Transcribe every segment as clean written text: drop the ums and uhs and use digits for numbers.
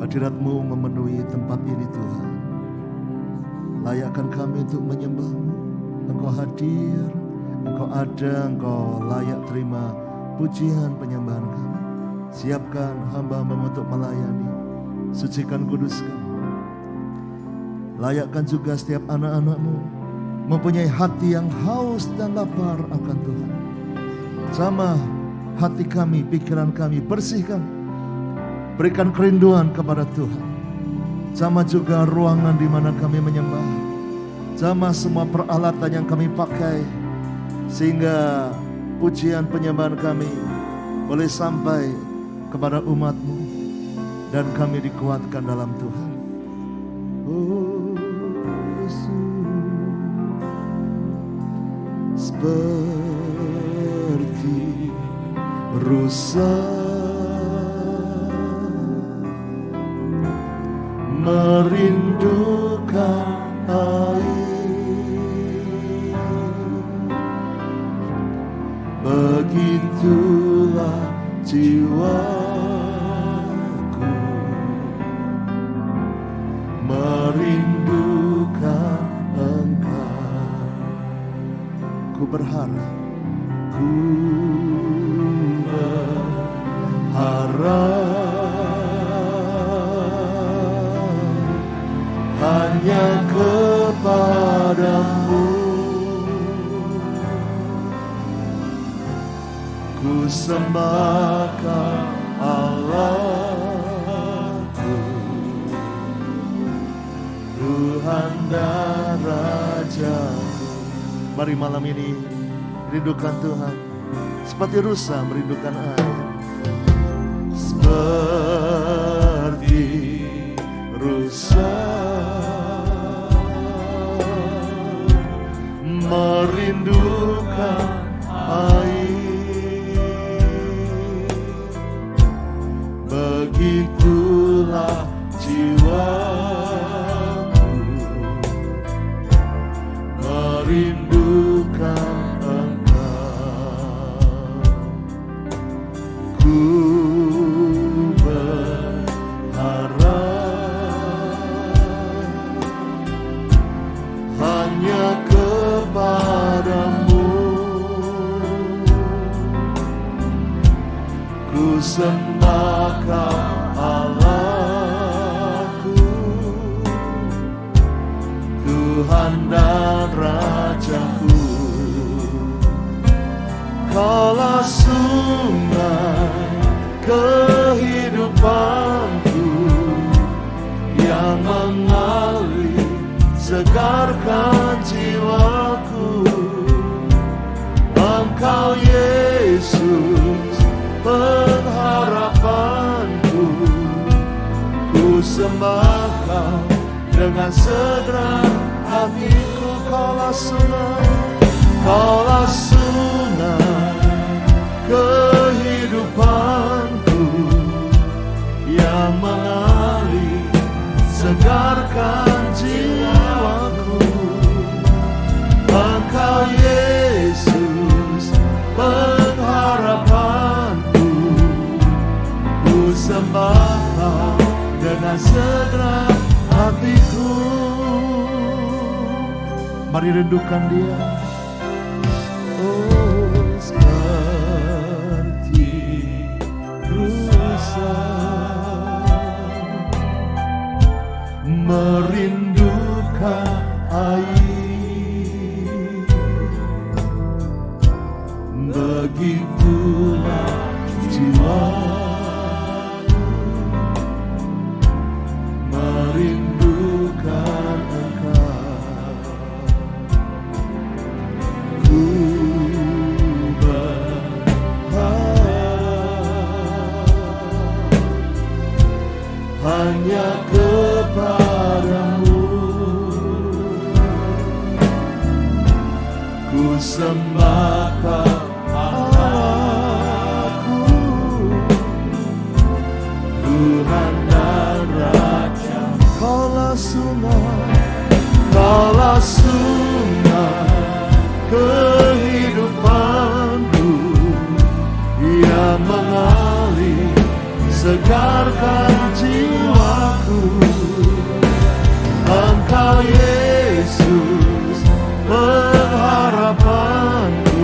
Hadirat-Mu memenuhi tempat ini Tuhan. Layakkan kami untuk menyembah-Mu. Engkau hadir, Engkau ada, Engkau layak terima pujian penyembahan kami. Siapkan hamba-Mu untuk melayani. Sucikan, kuduskan. Layakkan juga setiap anak-anak-Mu mempunyai hati yang haus dan lapar akan Tuhan. Jamah hati kami, pikiran kami, bersihkan. Berikan kerinduan kepada Tuhan. Jamah juga ruangan di mana kami menyembah. Jamah semua peralatan yang kami pakai, sehingga pujian penyembahan kami boleh sampai kepada umat-Mu dan kami dikuatkan dalam Tuhan. Oh Yesus, seperti rusa merindukan air, begitulah jiwaku merindukan Engkau. Ku berharap, hanya kepadamu. Ku sembahkan Allahku, Tuhan dan Rajaku. Mari malam ini rindukan Tuhan seperti rusa merindukan air. Seperti rusa merindukan air, begitulah jiwaku merindukan Engkau. Ku berharap hanya kepadamu. Ku sembahkan Allahku, Tuhan dan Rajaku. Kaulah sungai kehidupanku yang mengalir, segarkan jiwaku. Engkau Yesus pengharapanku, ku sembah Kau dengan segenap hatiku. Kaulah sungai kehidupanku yang mengalir, segarkan jiwaku. Engkau Yesus pengharapanku, ku sembah Kau dengan segenap hatiku. Mari rindukan Dia. Oh, seperti rusa merindukan air, begitulah jiwaku merindukan Engkau. Ku berharap hanya kepadamu. Ku sembah Kau Allahku, Tuhan dan Raja. Kaulah sungai kehidupanku yang mengalir, segarkan jiwaku, Engkau Yesus pengharapanku.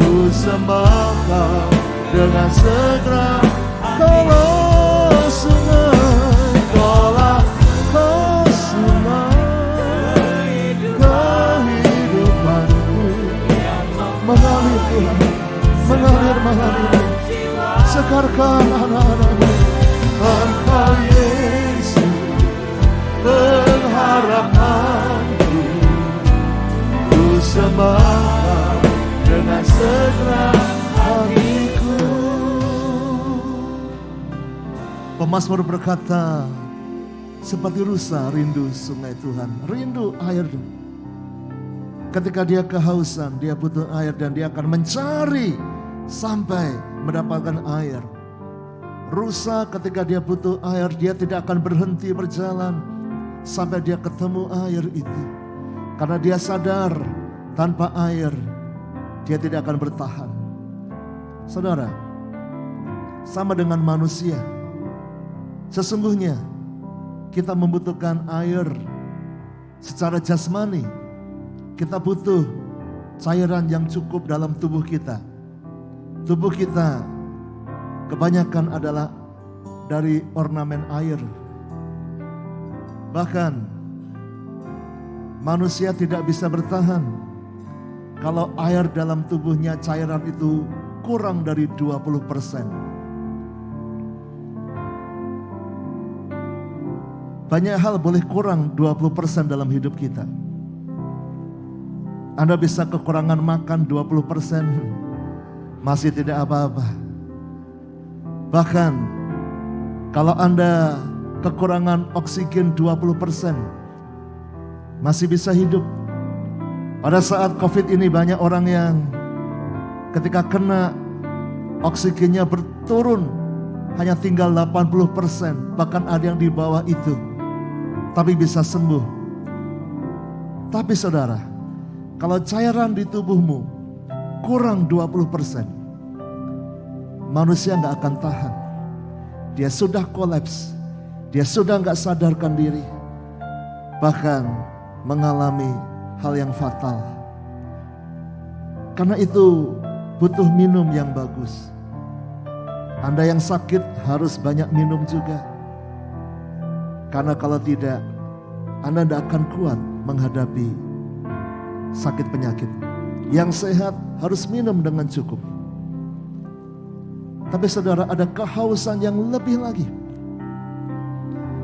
Ku sembah Kau dengan segera, Kaulah sungai, Kaulah sungai kehidupanku. Mengalir Tuhan, mengalir, segarkan anak-anakmu. Engkau Yesus pengharapanku, ku sembah dengan segenap hatiku. Pemazmur berkata, seperti rusa rindu sungai Tuhan, rindu air. Ketika dia kehausan, dia butuh air dan dia akan mencari sampai mendapatkan air. Rusa ketika dia butuh air, dia tidak akan berhenti berjalan sampai dia ketemu air itu. Karena dia sadar tanpa air dia tidak akan bertahan. Saudara, sama dengan manusia. Sesungguhnya kita membutuhkan air secara jasmani. Kita butuh cairan yang cukup dalam tubuh kita. Tubuh kita kebanyakan adalah dari ornamen air. Bahkan manusia tidak bisa bertahan kalau air dalam tubuhnya, cairan itu kurang dari 20%. Banyak hal boleh kurang 20% dalam hidup kita. Anda bisa kekurangan makan 20%, masih tidak apa-apa. Bahkan kalau Anda kekurangan oksigen 20%, masih bisa hidup. Pada saat COVID ini banyak orang yang ketika kena oksigennya berturun, hanya tinggal 80%, bahkan ada yang di bawah itu, tapi bisa sembuh. Tapi saudara, kalau cairan di tubuhmu kurang 20%, manusia gak akan tahan. Dia sudah kolaps, dia sudah gak sadarkan diri, bahkan mengalami hal yang fatal. Karena itu butuh minum yang bagus. Anda yang sakit harus banyak minum juga. Karena kalau tidak, Anda tidak akan kuat menghadapi sakit penyakit. Yang sehat harus minum dengan cukup. Tapi saudara, ada kehausan yang lebih lagi.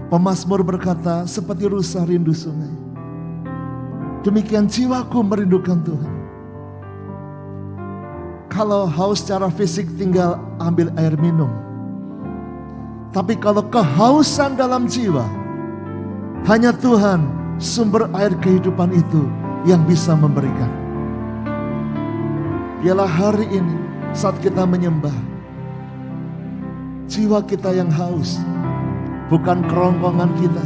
Pemazmur berkata, seperti rusa rindu sungai, demikian jiwaku merindukan Tuhan. Kalau haus secara fisik tinggal ambil air minum. Tapi kalau kehausan dalam jiwa, hanya Tuhan sumber air kehidupan itu yang bisa memberikan. Biarlah hari ini saat kita menyembah, jiwa kita yang haus, bukan kerongkongan kita,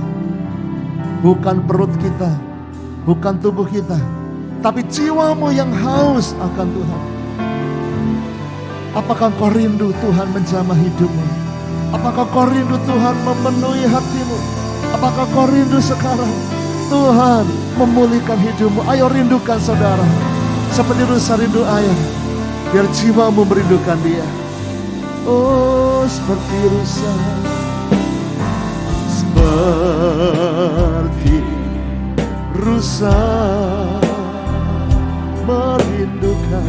bukan perut kita, bukan tubuh kita, tapi jiwamu yang haus akan Tuhan. Apakah kau rindu Tuhan menjamah hidupmu? Apakah kau rindu Tuhan memenuhi hatimu? Apakah kau rindu sekarang Tuhan memulihkan hidupmu? Ayo rindukan saudara, seperti rusa rindu air, biar jiwamu merindukan Dia. Oh, seperti rusa, seperti rusa merindukan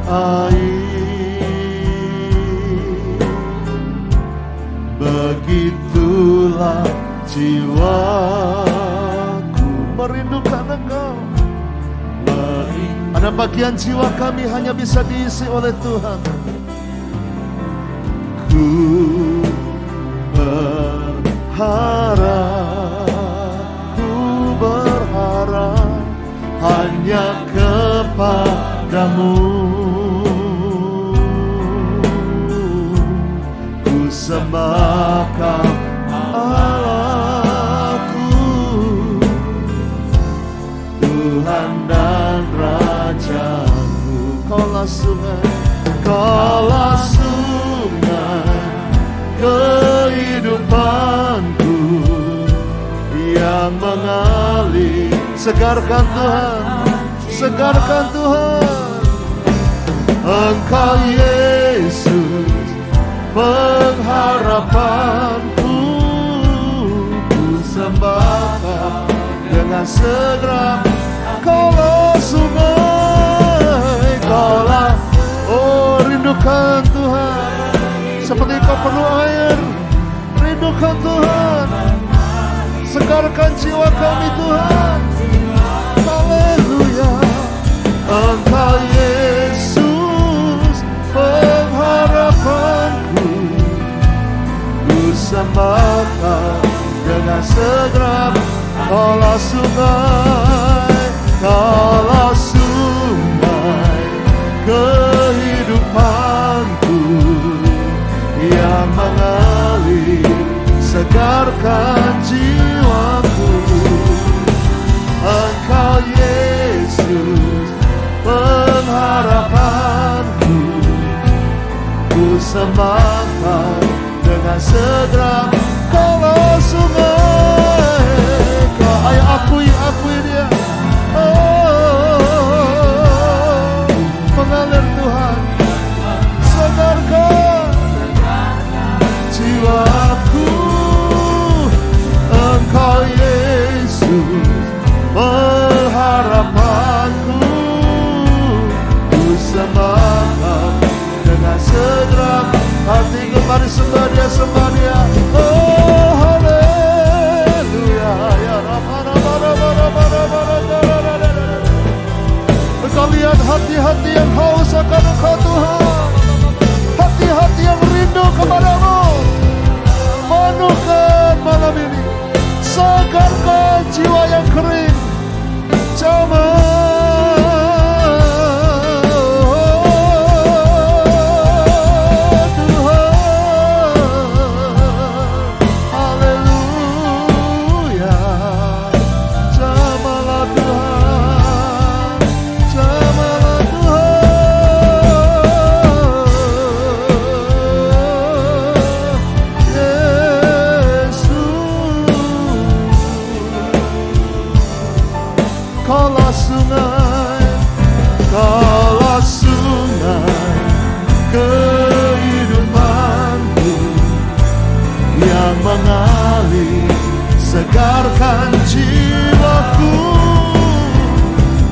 air. Begitulah jiwaku merindukan Engkau. Ada bagian jiwa kami hanya bisa diisi oleh Tuhan. Ku berharap hanya kepadamu. Ku sembah Kau Allahku, Tuhan dan Rajaku. Kaulah sungai, Kaulah sungai kehidupanku yang mengalir. Segarkan Tuhan, segarkan Tuhan. Engkau Yesus pengharapanku, ku sembah Kau dengan segenap. Kaulah sungai, Kaulah, oh rindukan Tuhan seperti Kau perlu air. Rindukan Tuhan, segarkan jiwa kami Tuhan. Haleluya. Engkau Yesus pengharapanku, ku sembah Kau dengan segenap. Kaulah sungai, Kaulah sungai kehidupanku yang mengalir, segarkan jiwaku. Engkau Yesus pengharapanku, ku sembah Kau dengan segenap. Kaulah sungai, Kau ayo akui Dia. Oh, mengalir Tuhan, segarkan jiwaku. Engkau Yesus pengharapanku, ku sembah Kau dengan segenap hatiku. Mari sembah Dia, sembah Dia. Oh haleluya. Ya Engkau lihat hati-hati yang haus akan Engkau Tuhan, hati-hati yang rindu kepadamu. Penuhkan malam ini, segarkan jiwa yang kering. Kaulah sungai, Kaulah sungai kehidupanku yang mengalir, segarkan jiwaku.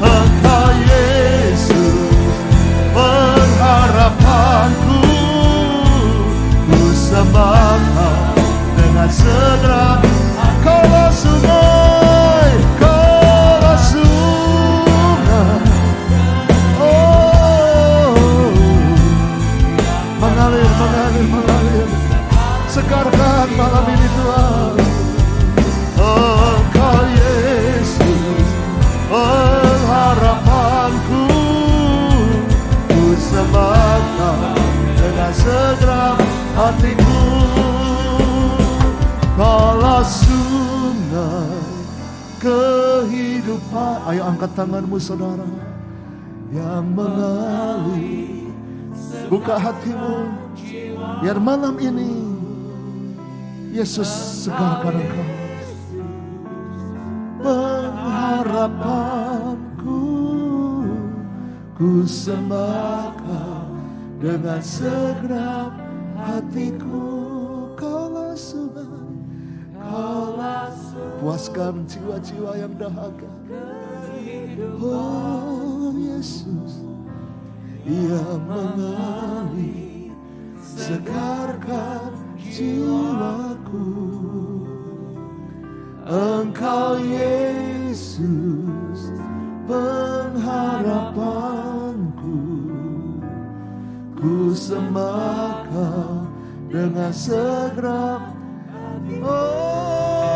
Engkau Yesus pengharapanku, ku sembah Kau dengan segenap. Kaulah sungai, Kaulah sungai, oh mengalir, mengalir, mengalir, segarkan malam ini Tuhan. Engkau Yesus pengharapanku, ku sembah Kau dengan segenap hatiku. Kaulah sungai kehidupan. Ayo angkat tanganmu saudara, yang mengalir. Buka hatimu, biar malam ini Yesus segarkan engkau. Pengharapanku, ku sembah Kau dengan segenap hatiku. Kaulah sungai, Kaulah sungai, puaskan jiwa-jiwa yang dahaga. Oh Yesus yang mengalir, segarkan jiwaku. Engkau Yesus pengharapanku, ku sembah Kau dengan segenap. Oh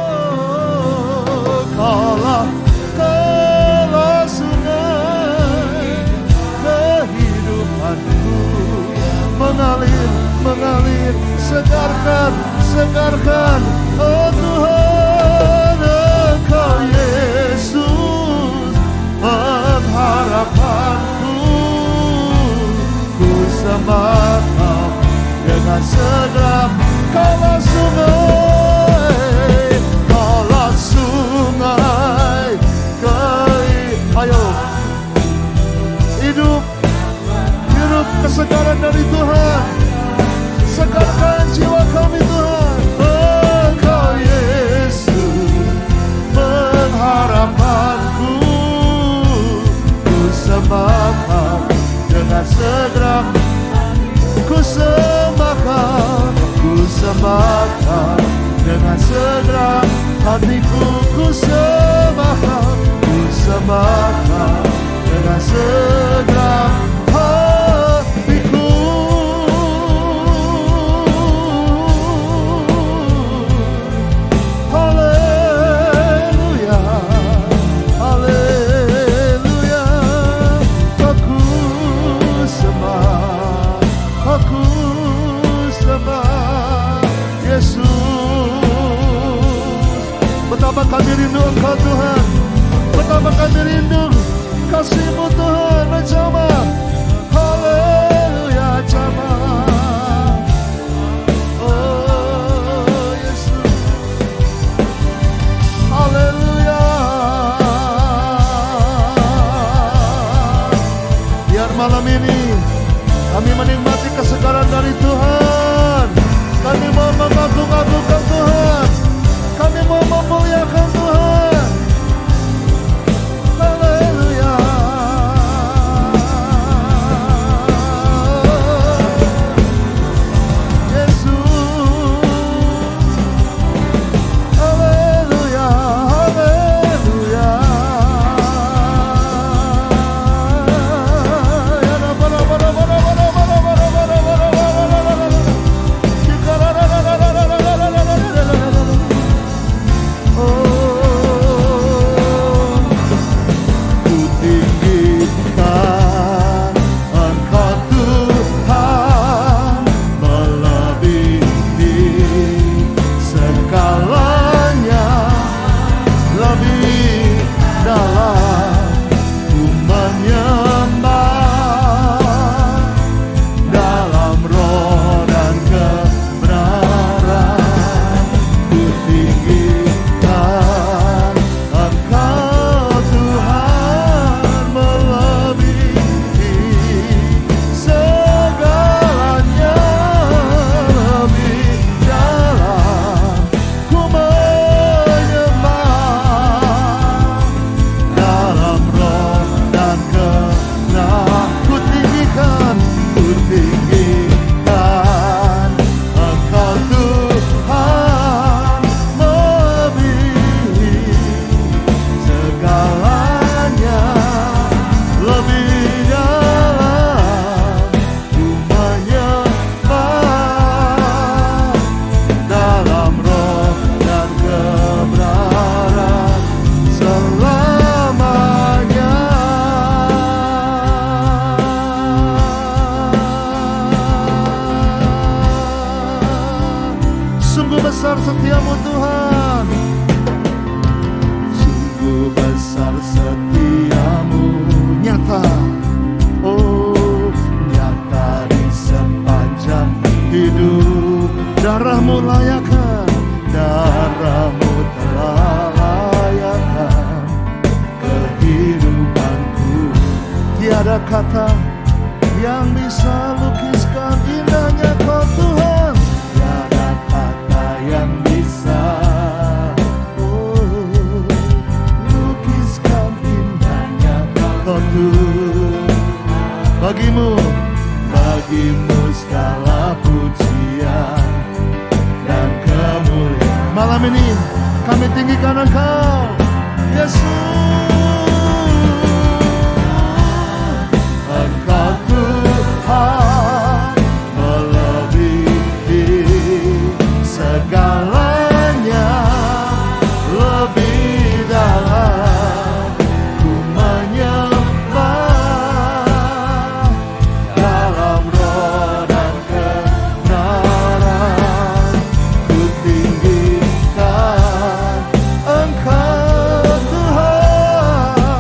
Kaulah sungai kehidupanku, mengalir, mengalir, segarkan, segarkan. Oh Tuhan, Engkau Yesus pengharapanku, ku sembah Kau dengan segenap. Kaulah sungai, kaulah sungai. Ayo, hidup kesegaran dari Tuhan. Segarkan jiwa kami Tuhan. Engkau Yesus pengharapanku. Ku sembahkan dengan segenap. Ku sembahkan dengan segenap hatiku. Ku sembahkan dengan segenap hatiku. Haleluya, haleluya. Aku sembah Yesus. Betapa kami rindu Engkau Tuhan. Betapa kami rindu kasih-Mu Tuhan. Menjamah, haleluya, jamah. Oh Yesus, haleluya. Biar malam ini kami menikmati kesegaran dari Tuhan. Kami mau mengagung-agungkan Tuhan. Kami mau memuliakan Tuhan. Haleluya. Yesus. Haleluya, haleluya. besar setiamu Tuhan, sungguh besar setiamu, nyata, oh nyata di sepanjang hidup. Darahmu layakkan, darahmu telah layakkan kehidupanku. Tiada kata yang bisa lukiskan indahnya Kau Tuhan. Tiada kata yang bisa lukiskan indahnya Kau Tuhan. Bagimu segala pujian dan kemuliaan. Malam ini kami tinggikan Engkau, Yesus. Engkau Tuhan melebihi segalanya, lebih dalam ku menyembah dalam roh dan kebenaran. Ku tinggikan Engkau Tuhan.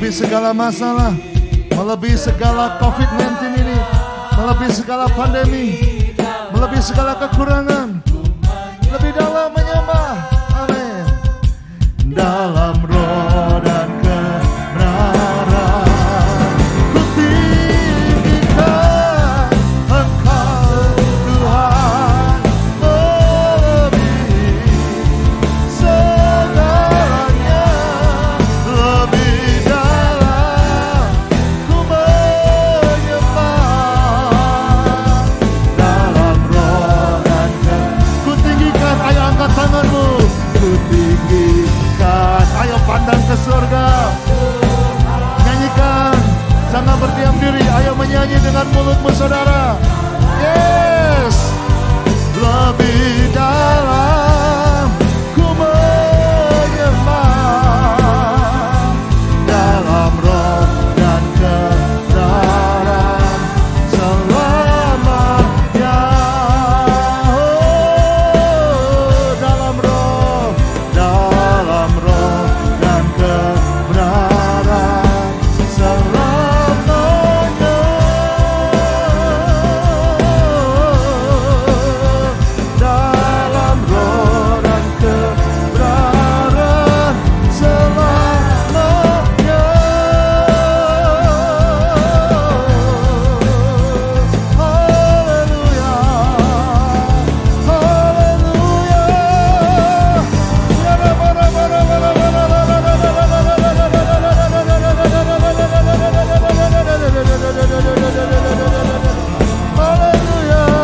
melebihi segala masalah, melebihi segala COVID-19 ini, melebihi segala pandemi, melebihi segala kekurangan, lebih dalam menyembah. Amin. Dalam roh dan kebenaran ku tinggikan Engkau Tuhan, melebihi segalanya, lebih dalam ku menyembah. Dalam roh dan ku tinggikan, ayo angkat tanganmu, ku tinggikan, ayo pandang ke surga, nyanyikan, jangan berdiam diri, ayo menyanyi dengan mulutmu saudara. Yes, lebih dalam ku menyembah, dalam roh dan kebenaran selamanya. Oh, dalam roh dan kebenaran selamanya. Dalam roh dan kebenaran selamanya. Haleluya,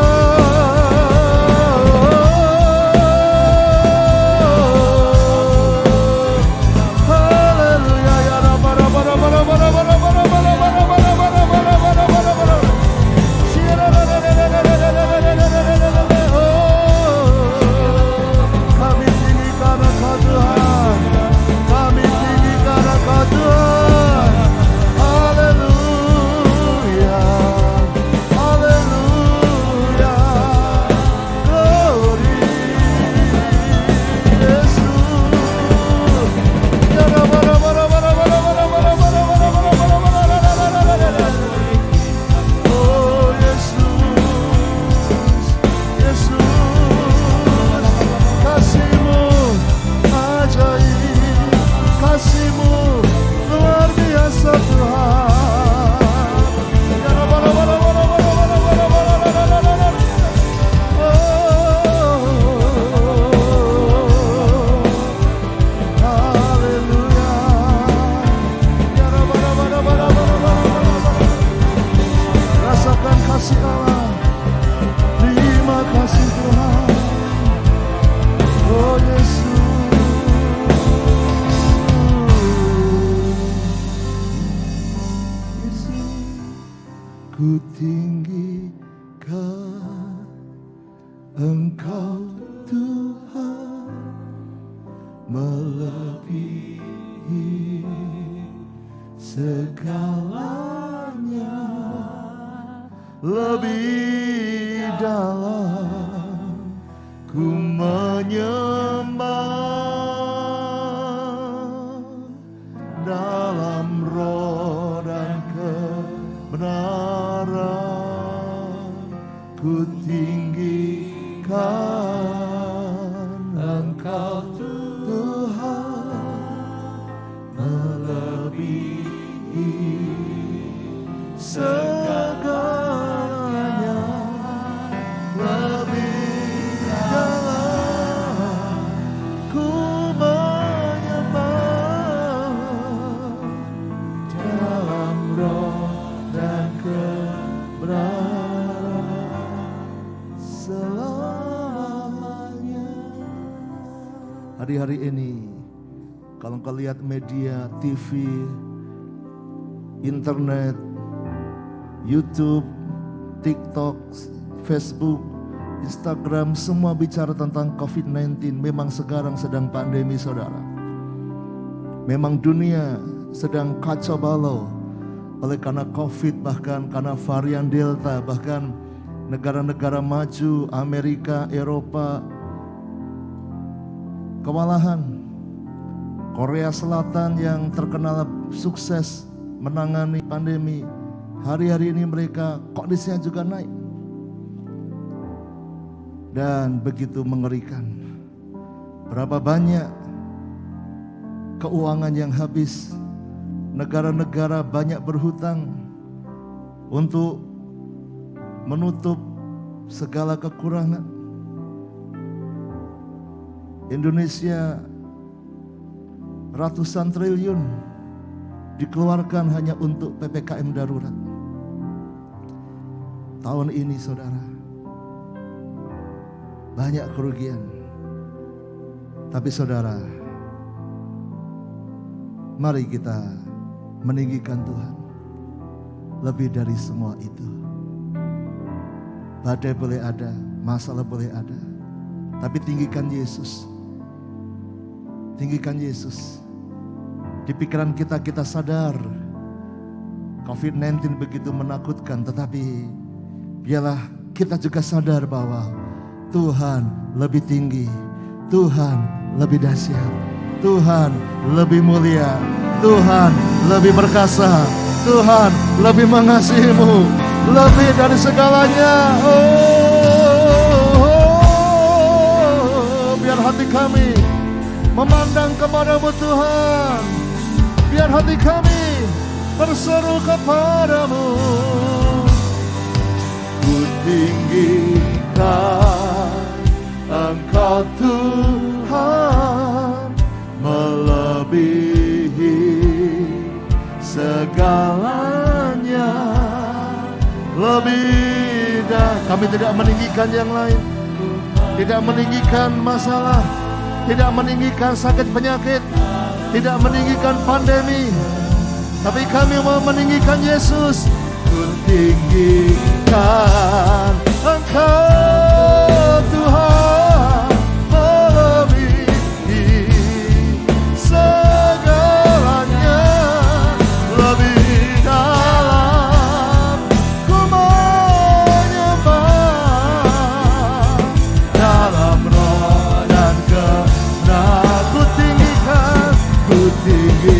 kami tinggikan Engkau Tuhan, kami tinggikan Engkau Tuhan. Haleluya, haleluya, glory Yesus. Oh Yesus, Yesus, kasih-Mu ajaib, kasih-Mu luar biasa Tuhan. Haleluya. Rasakan kasih Allah. Terima kasih Tuhan. Oh Yesus. Ku tinggikan Engkau Tuhan, melebihi segalanya, lebih dalam ku menyembah, dalam roh dan kebenaran ku tinggikan Engkau Tuhan, melebihi segalanya, lebih dalam ku menyembah, dalam roh dan kebenaran selamanya. Hari-hari ini kalau kau lihat media, TV, internet, YouTube, TikTok, Facebook, Instagram, semua bicara tentang COVID-19. Memang sekarang sedang pandemi saudara. Memang dunia sedang kacau balau oleh karena COVID, bahkan karena varian Delta, bahkan negara-negara maju, Amerika, Eropa, kewalahan. Korea Selatan yang terkenal sukses menangani pandemi, hari-hari ini mereka kondisinya juga naik. Dan begitu mengerikan. Berapa banyak keuangan yang habis. Negara-negara banyak berhutang untuk menutup segala kekurangan. Indonesia ratusan triliun dikeluarkan hanya untuk PPKM darurat. Tahun ini saudara, banyak kerugian. Tapi saudara, mari kita meninggikan Tuhan lebih dari semua itu. Badai boleh ada, masalah boleh ada, tapi tinggikan Yesus. Tinggikan Yesus. Di pikiran kita sadar COVID-19 begitu menakutkan, tetapi biarlah kita juga sadar bahwa Tuhan lebih tinggi, Tuhan lebih dahsyat, Tuhan lebih mulia, Tuhan lebih berkasa, Tuhan lebih mengasihimu, lebih dari segalanya. Biar hati kami memandang kepadamu Tuhan, biar hati kami berseru kepadamu. Ku tinggikan Engkau Tuhan, melebihi segalanya. Lebih dah, kami tidak meninggikan yang lain, tidak meninggikan masalah, tidak meninggikan sakit penyakit, tidak meninggikan pandemi, tapi kami mau meninggikan Yesus. Ku tinggikan Engkau Tuhan, melebihi segalanya. Lebih dalam ku menyembah, dalam roh dan kebenaran. Ku tinggikan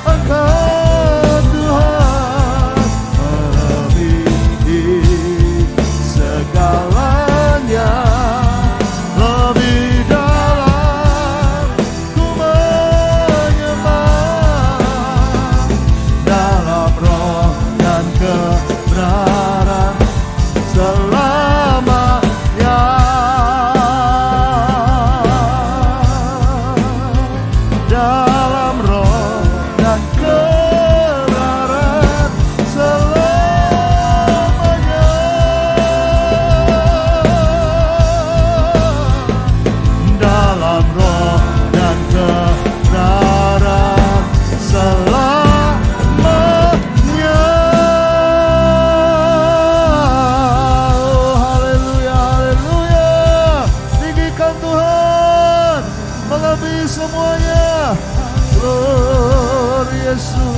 Engkau Tuhan, melebihi segalanya. Lebih dalam ku menyembah, dalam roh dan kebenaran selamanya. Dalam roh dan kebenaran selamanya. Dalam roh dan kebenaran selamanya. Oh, haleluya, haleluya. Tinggikan Tuhan melebihi semuanya. Glory Yesus.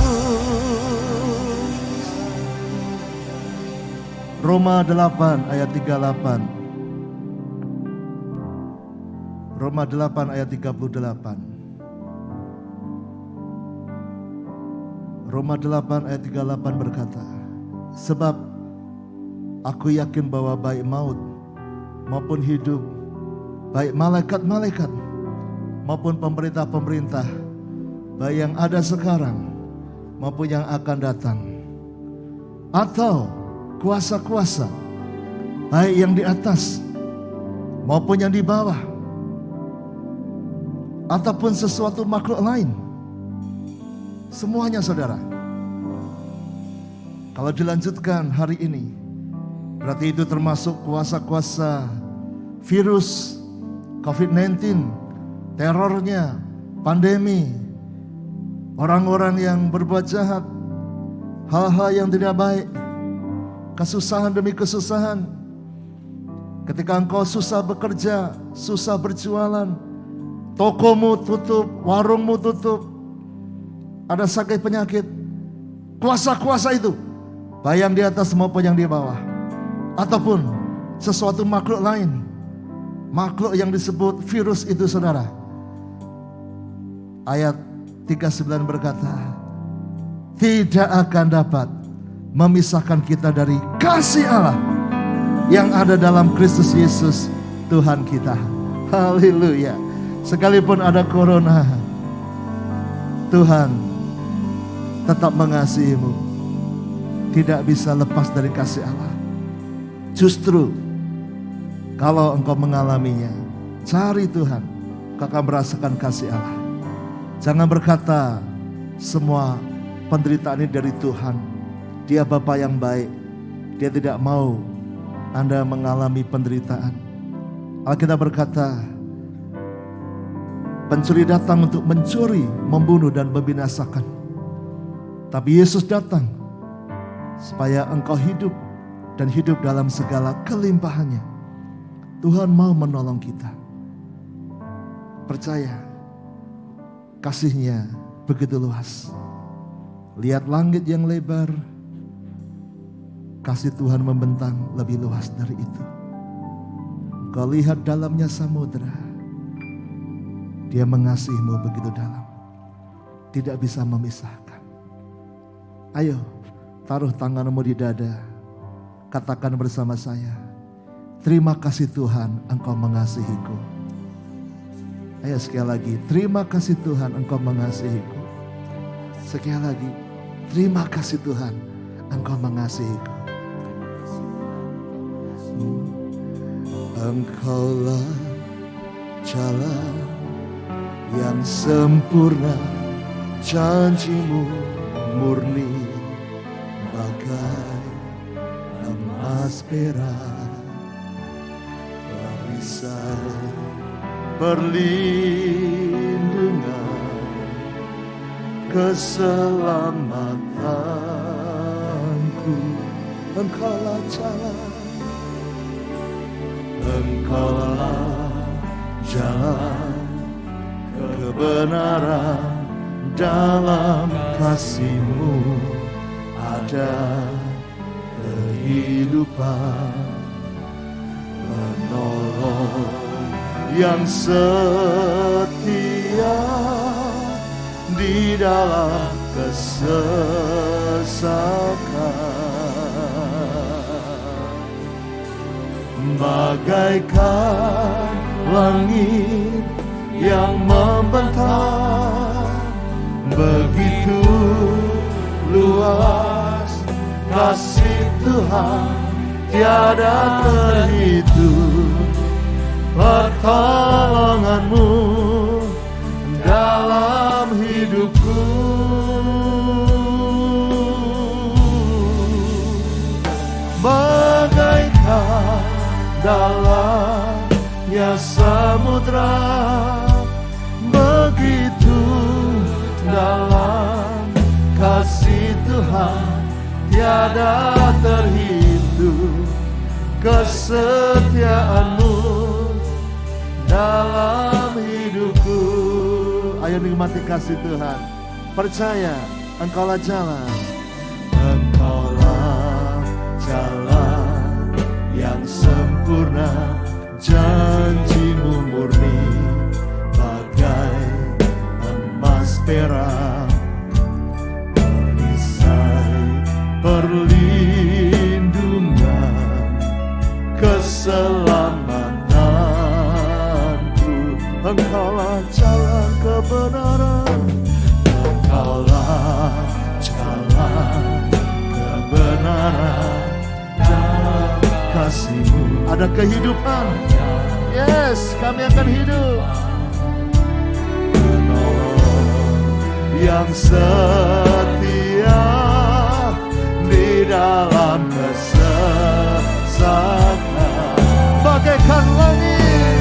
Roma 8 ayat 38. Roma 8 ayat 38. Roma 8 ayat 38 berkata, sebab aku yakin bahwa baik maut maupun hidup, baik malaikat-malaikat maupun pemerintah-pemerintah, baik yang ada sekarang maupun yang akan datang, atau kuasa-kuasa, baik yang di atas maupun yang di bawah, ataupun sesuatu makhluk lain, semuanya saudara. Kalau dilanjutkan hari ini, berarti itu termasuk kuasa-kuasa virus COVID-19, terornya, pandemi, orang-orang yang berbuat jahat, hal-hal yang tidak baik, kesusahan demi kesusahan. Ketika engkau susah bekerja, susah berjualan, tokomu tutup, warungmu tutup, ada sakit penyakit, kuasa-kuasa itu, baik yang di atas maupun yang di bawah, ataupun sesuatu makhluk lain, makhluk yang disebut virus itu saudara, Ayat 39 berkata, tidak akan dapat memisahkan kita dari kasih Allah yang ada dalam Kristus Yesus Tuhan kita. Haleluya. Sekalipun ada corona, Tuhan tetap mengasihimu. Tidak bisa lepas dari kasih Allah. Justru kalau engkau mengalaminya, cari Tuhan, kau akan merasakan kasih Allah. Jangan berkata semua penderitaan ini dari Tuhan. Dia Bapa yang baik. Dia tidak mau Anda mengalami penderitaan. Alkitab berkata, pencuri datang untuk mencuri, membunuh dan membinasakan. Tapi Yesus datang supaya engkau hidup dan hidup dalam segala kelimpahannya. Tuhan mau menolong kita. Percaya, kasih-Nya begitu luas. Lihat langit yang lebar, kasih Tuhan membentang lebih luas dari itu. Kau lihat dalamnya samudera, Dia mengasihimu begitu dalam, tidak bisa memisahkan. Ayo, taruh tanganmu di dada, katakan bersama saya, terima kasih Tuhan, Engkau mengasihiku. Ayo sekali lagi, terima kasih Tuhan, Engkau mengasihiku. Sekali lagi, terima kasih Tuhan, Engkau mengasihiku. Engkaulah jalan yang sempurna, janji-Mu murni bagai emas perak, perisai perlindungan, keselamatanku. Engkaulah jalan, Engkaulah jalan kebenaran, dalam kasih-Mu ada kehidupan, menolong yang setia di dalam kesesakan. Bagaikan langit yang membentang, begitu luas kasih Tuhan, tiada terhitung. Pertolongan-Mu dalam hidupku, bagaikan dalamnya samudra, begitu dalam kasih Tuhan, tiada terhitung. Kesetiaan-Mu dalam hidupku. Ayo nikmati kasih Tuhan. Percaya, Engkaulah jalan. Engkaulah jalan yang sempurna, janji-Mu murni bagai emas perak, perisai perlindungan, keselamatanku. Engkaulah jalan kebenaran, Engkaulah jalan kebenaran, dalam kasih-Mu ada kehidupan. Yes, kami akan hidup. Menolong yang setia di dalam kesesakan, bagaikan langit,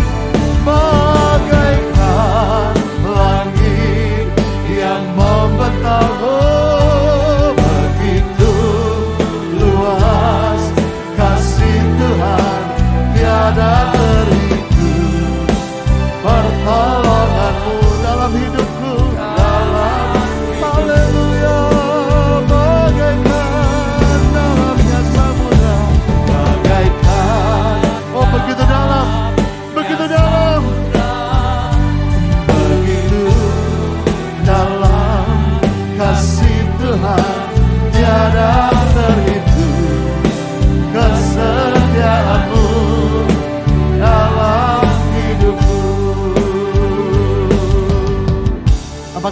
bagaikan langit yang membentang. Oh, begitu luas kasih Tuhan, tiada terhitung. Pertolongan-Mu dalam hidupku, dalam haleluya.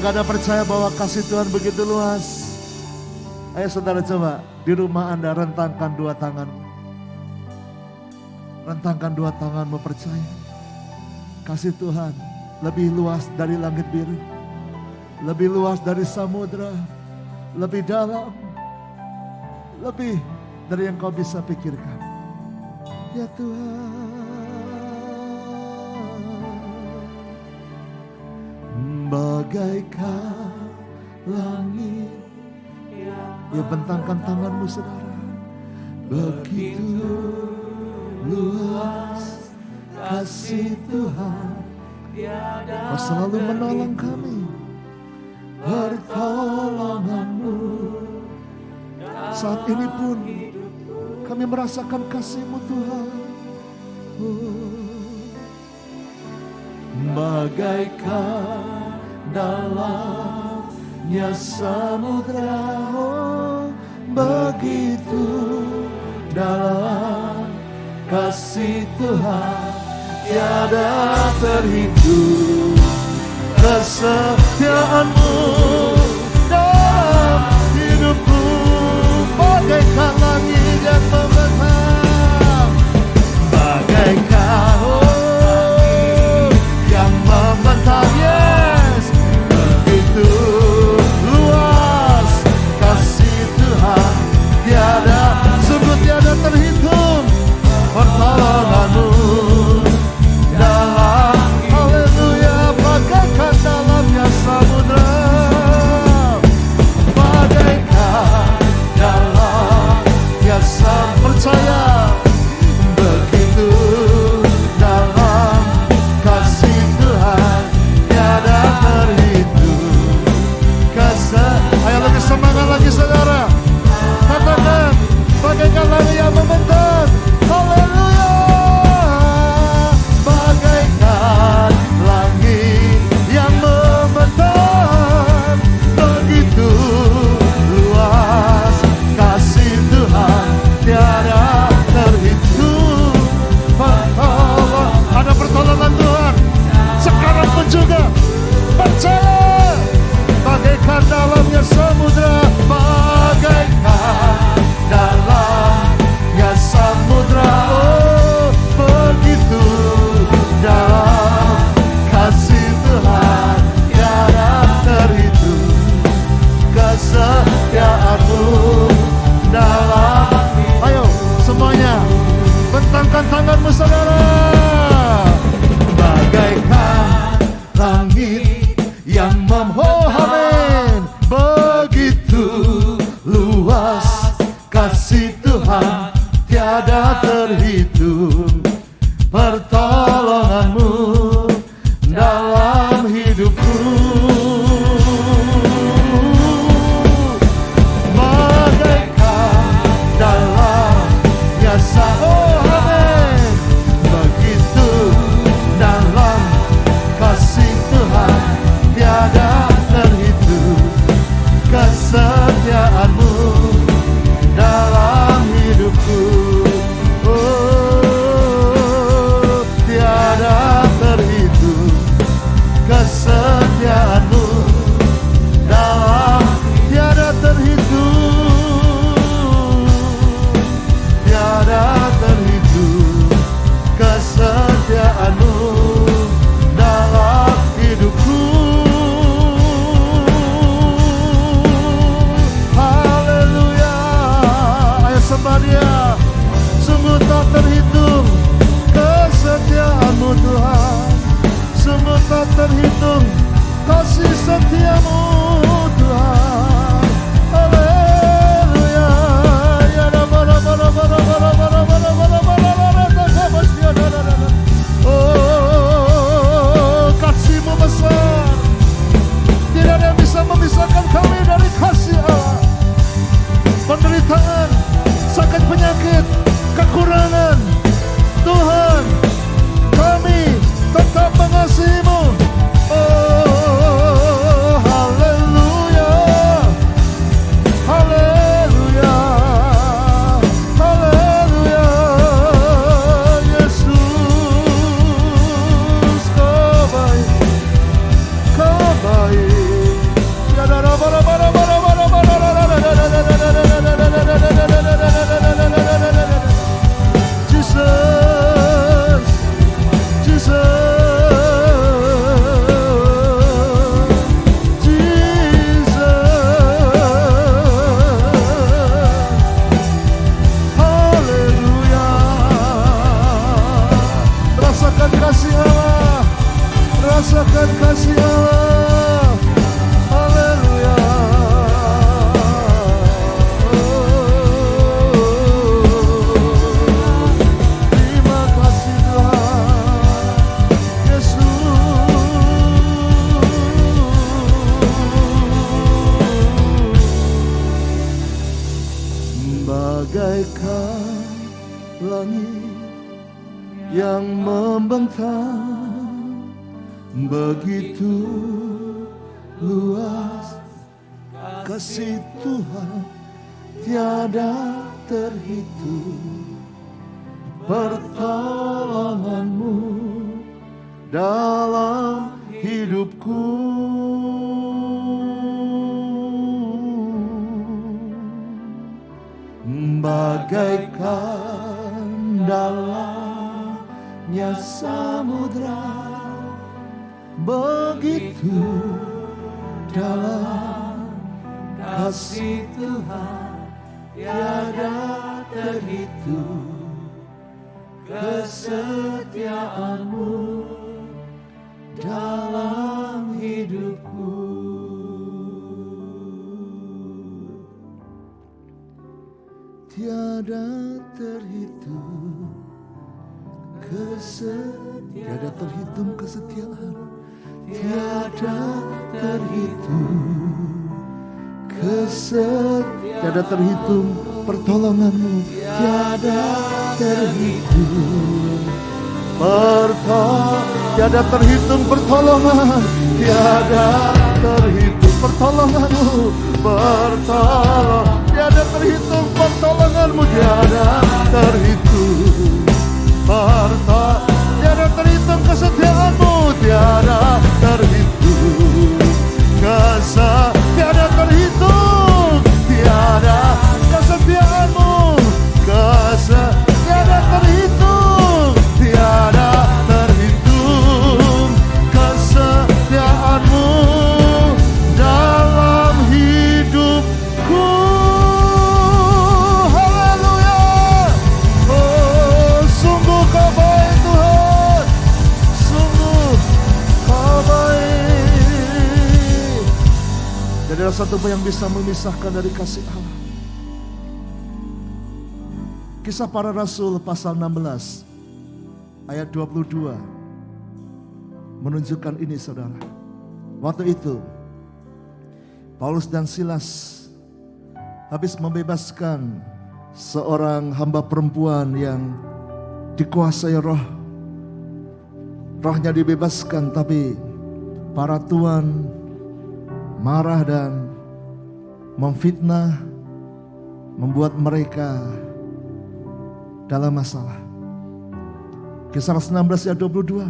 Apakah Anda percaya bahwa kasih Tuhan begitu luas? Ayo saudara coba di rumah Anda rentangkan dua tanganmu. Rentangkan dua tanganmu, percaya. Kasih Tuhan lebih luas dari langit biru. Lebih luas dari samudra. Lebih dalam. Lebih dari yang kau bisa pikirkan. Ya Tuhan, bagaikan langit. Ya, bentangkan tanganmu saudara. Begitu luas kasih Tuhan, Kau selalu menolong kami. Pertolonganmu saat ini pun kami merasakan kasih-Mu Tuhan. Bagaikan dalamnya samudra, begitu dalam kasih Tuhan, tiada terhitung kesetiaan-Mu dalam hidupku. Bagaikan langit yang membentang, bagaikan yang membentang, yes, begitu luas kasih Tuhan, tiada, sungguh tiada terhitung pertolongan-Mu dalam, haleluya, bagaikan dalamnya samudra, bagaikan dalamnya percaya, begitu dalam kasih Tuhan, tiada terhitung Ayo lebih semangat lagi saudara, katakan bagaikan langit yang membentang, haleluya, bagaikan langit yang membentang, begitu luas kasih Tuhan, tiada terhitung pertolongan. Ada pertolongan Tuhan sekarang pun juga, percaya, bagaikan dalamnya samudra, bagaikan dalamnya samudra, oh begitu dalam kasih Tuhan, tiada terhitung kesetiaan-Mu dalam. Ayo semuanya bentangkan tanganmu saudara. Bagaikan langit yang oh amin, begitu luas kasih Tuhan, tiada terhitung pertolongan-Mu dalam hidupku. Bagaikan dalamnya oh amin, begitu dalam kasih Tuhan, tiada terhitung kesetiaan-Mu dalam hidupku. Oh, tiada terhitung kesetiaan-Mu dalam, tiada terhitung, tiada terhitung kesetiaan-Mu dalam hidupku. Haleluya, ayo sembah Dia, bagaikan langit yang membentang, begitu luas kasih Tuhan tiada terhitung. Pertolonganmu dalam hidupku, bagaikan dalamnya samudra, begitu dalam kasih Tuhan tiada terhitung. Kesetiaanmu dalam hidupku. Tiada terhitung tiada terhitung kesetiaan, tiada terhitung tiada terhitung pertolonganmu, tiada terhitung tiada terhitung pertolongan, tiada terhitung pertolonganmu, tiada terhitung pertolonganmu, tiada terhitung tiada terhitung kesetiaanmu, tiada terhitung tiada terhitung, tiada kesetiaanmu, tiada terhitung, tiada terhitung kesetiaanmu dalam hidupku. Haleluya. Oh, sungguh kau baik Tuhan, sungguh kau baik. Jadi ada satu yang bisa memisahkan dari kasih Allah. Kisah Para Rasul pasal 16 ayat 22 menunjukkan ini, saudara. Waktu itu Paulus dan Silas habis membebaskan seorang hamba perempuan yang dikuasai rohnya dibebaskan, tapi para tuan marah dan memfitnah, membuat mereka dalam masalah. Kisah 16 ayat 22.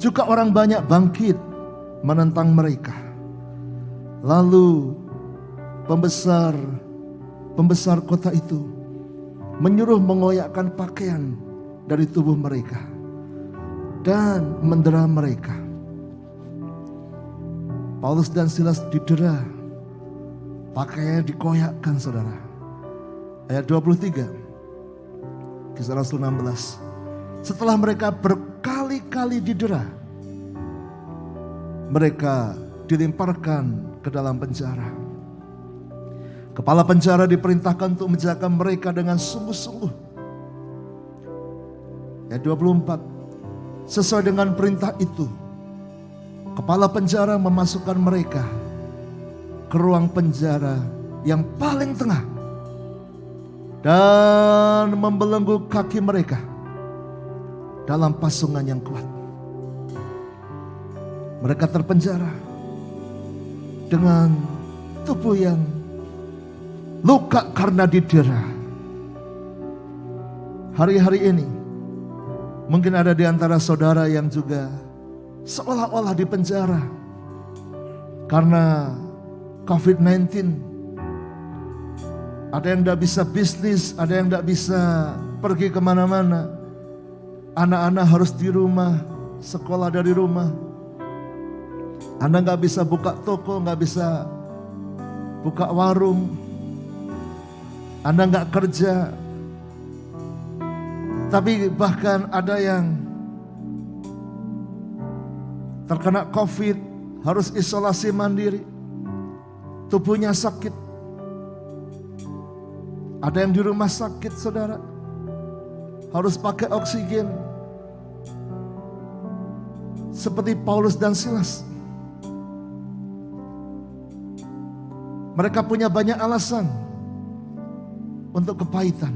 Juga orang banyak bangkit menentang mereka. Lalu pembesar kota itu menyuruh mengoyakkan pakaian dari tubuh mereka dan mendera mereka. Paulus dan Silas didera, pakaiannya dikoyakkan, saudara. Ayat 23. Kisah Rasul 16. Setelah mereka berkali-kali didera, mereka dilemparkan ke dalam penjara. Kepala penjara diperintahkan untuk menjaga mereka dengan sungguh-sungguh. Ayat 24. Sesuai dengan perintah itu, kepala penjara memasukkan mereka ke ruang penjara yang paling tengah dan membelenggu kaki mereka dalam pasungan yang kuat. Mereka terpenjara dengan tubuh yang luka karena didera. Hari-hari ini mungkin ada di antara saudara yang juga seolah-olah di penjara karena COVID-19. Ada yang tidak bisa bisnis, ada yang tidak bisa pergi kemana-mana. Anak-anak harus di rumah, sekolah dari rumah. Anda nggak bisa buka toko, nggak bisa buka warung. Anda nggak kerja. Tapi bahkan ada yang terkena COVID, harus isolasi mandiri. Tubuhnya sakit. Ada yang di rumah sakit, saudara. Harus pakai oksigen. Seperti Paulus dan Silas. Mereka punya banyak alasan. untuk kepahitan.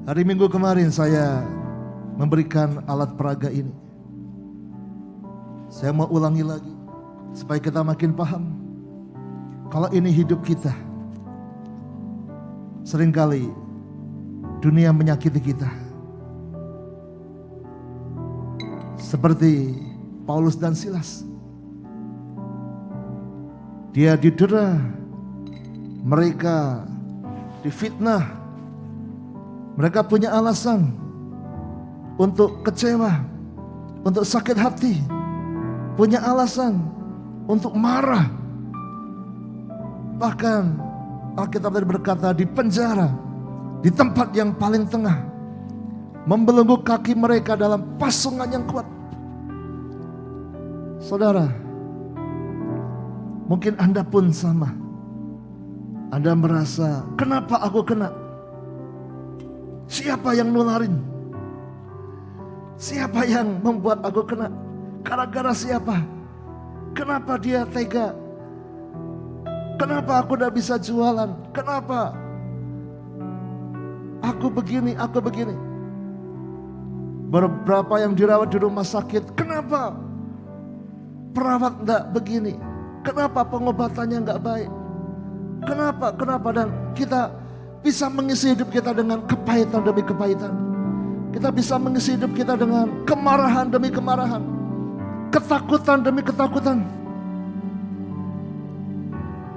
Hari Minggu kemarin saya memberikan alat peraga ini. Saya mau ulangi lagi supaya kita makin paham. Kalau ini hidup kita, seringkali dunia menyakiti kita. Seperti Paulus dan Silas. Dia didera, mereka difitnah, mereka punya alasan untuk kecewa, untuk sakit hati, punya alasan untuk marah. Bahkan Alkitab tadi berkata di penjara, di tempat yang paling tengah, membelenggu kaki mereka dalam pasungan yang kuat. Saudara, mungkin Anda pun sama. Anda merasa, kenapa aku kena? Siapa yang nularin? Siapa yang membuat aku kena? Gara-gara siapa? Kenapa dia tega? Kenapa aku tidak bisa jualan? Kenapa aku begini, aku begini? Beberapa yang dirawat di rumah sakit, kenapa perawat tidak begini? Kenapa pengobatannya nggak baik? Kenapa? Dan kita bisa mengisi hidup kita dengan kepahitan demi kepahitan. Kita bisa mengisi hidup kita dengan kemarahan demi kemarahan, ketakutan demi ketakutan.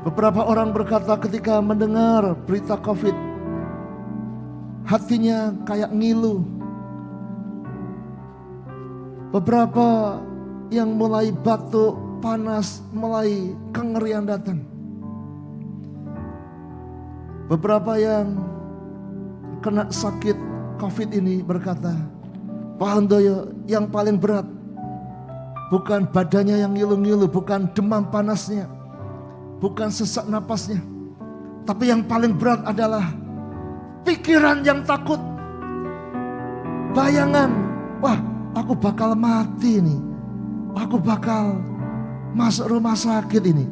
Beberapa orang berkata ketika mendengar berita COVID, hatinya kayak ngilu. Beberapa yang mulai batuk, panas, mulai kengerian datang. Beberapa yang kena sakit COVID ini berkata, Pak Handoyo, yang paling berat bukan badannya yang ngilu-ngilu, bukan demam panasnya, bukan sesak napasnya, tapi yang paling berat adalah pikiran yang takut. Bayangan, wah aku bakal mati nih, aku bakal masuk rumah sakit ini.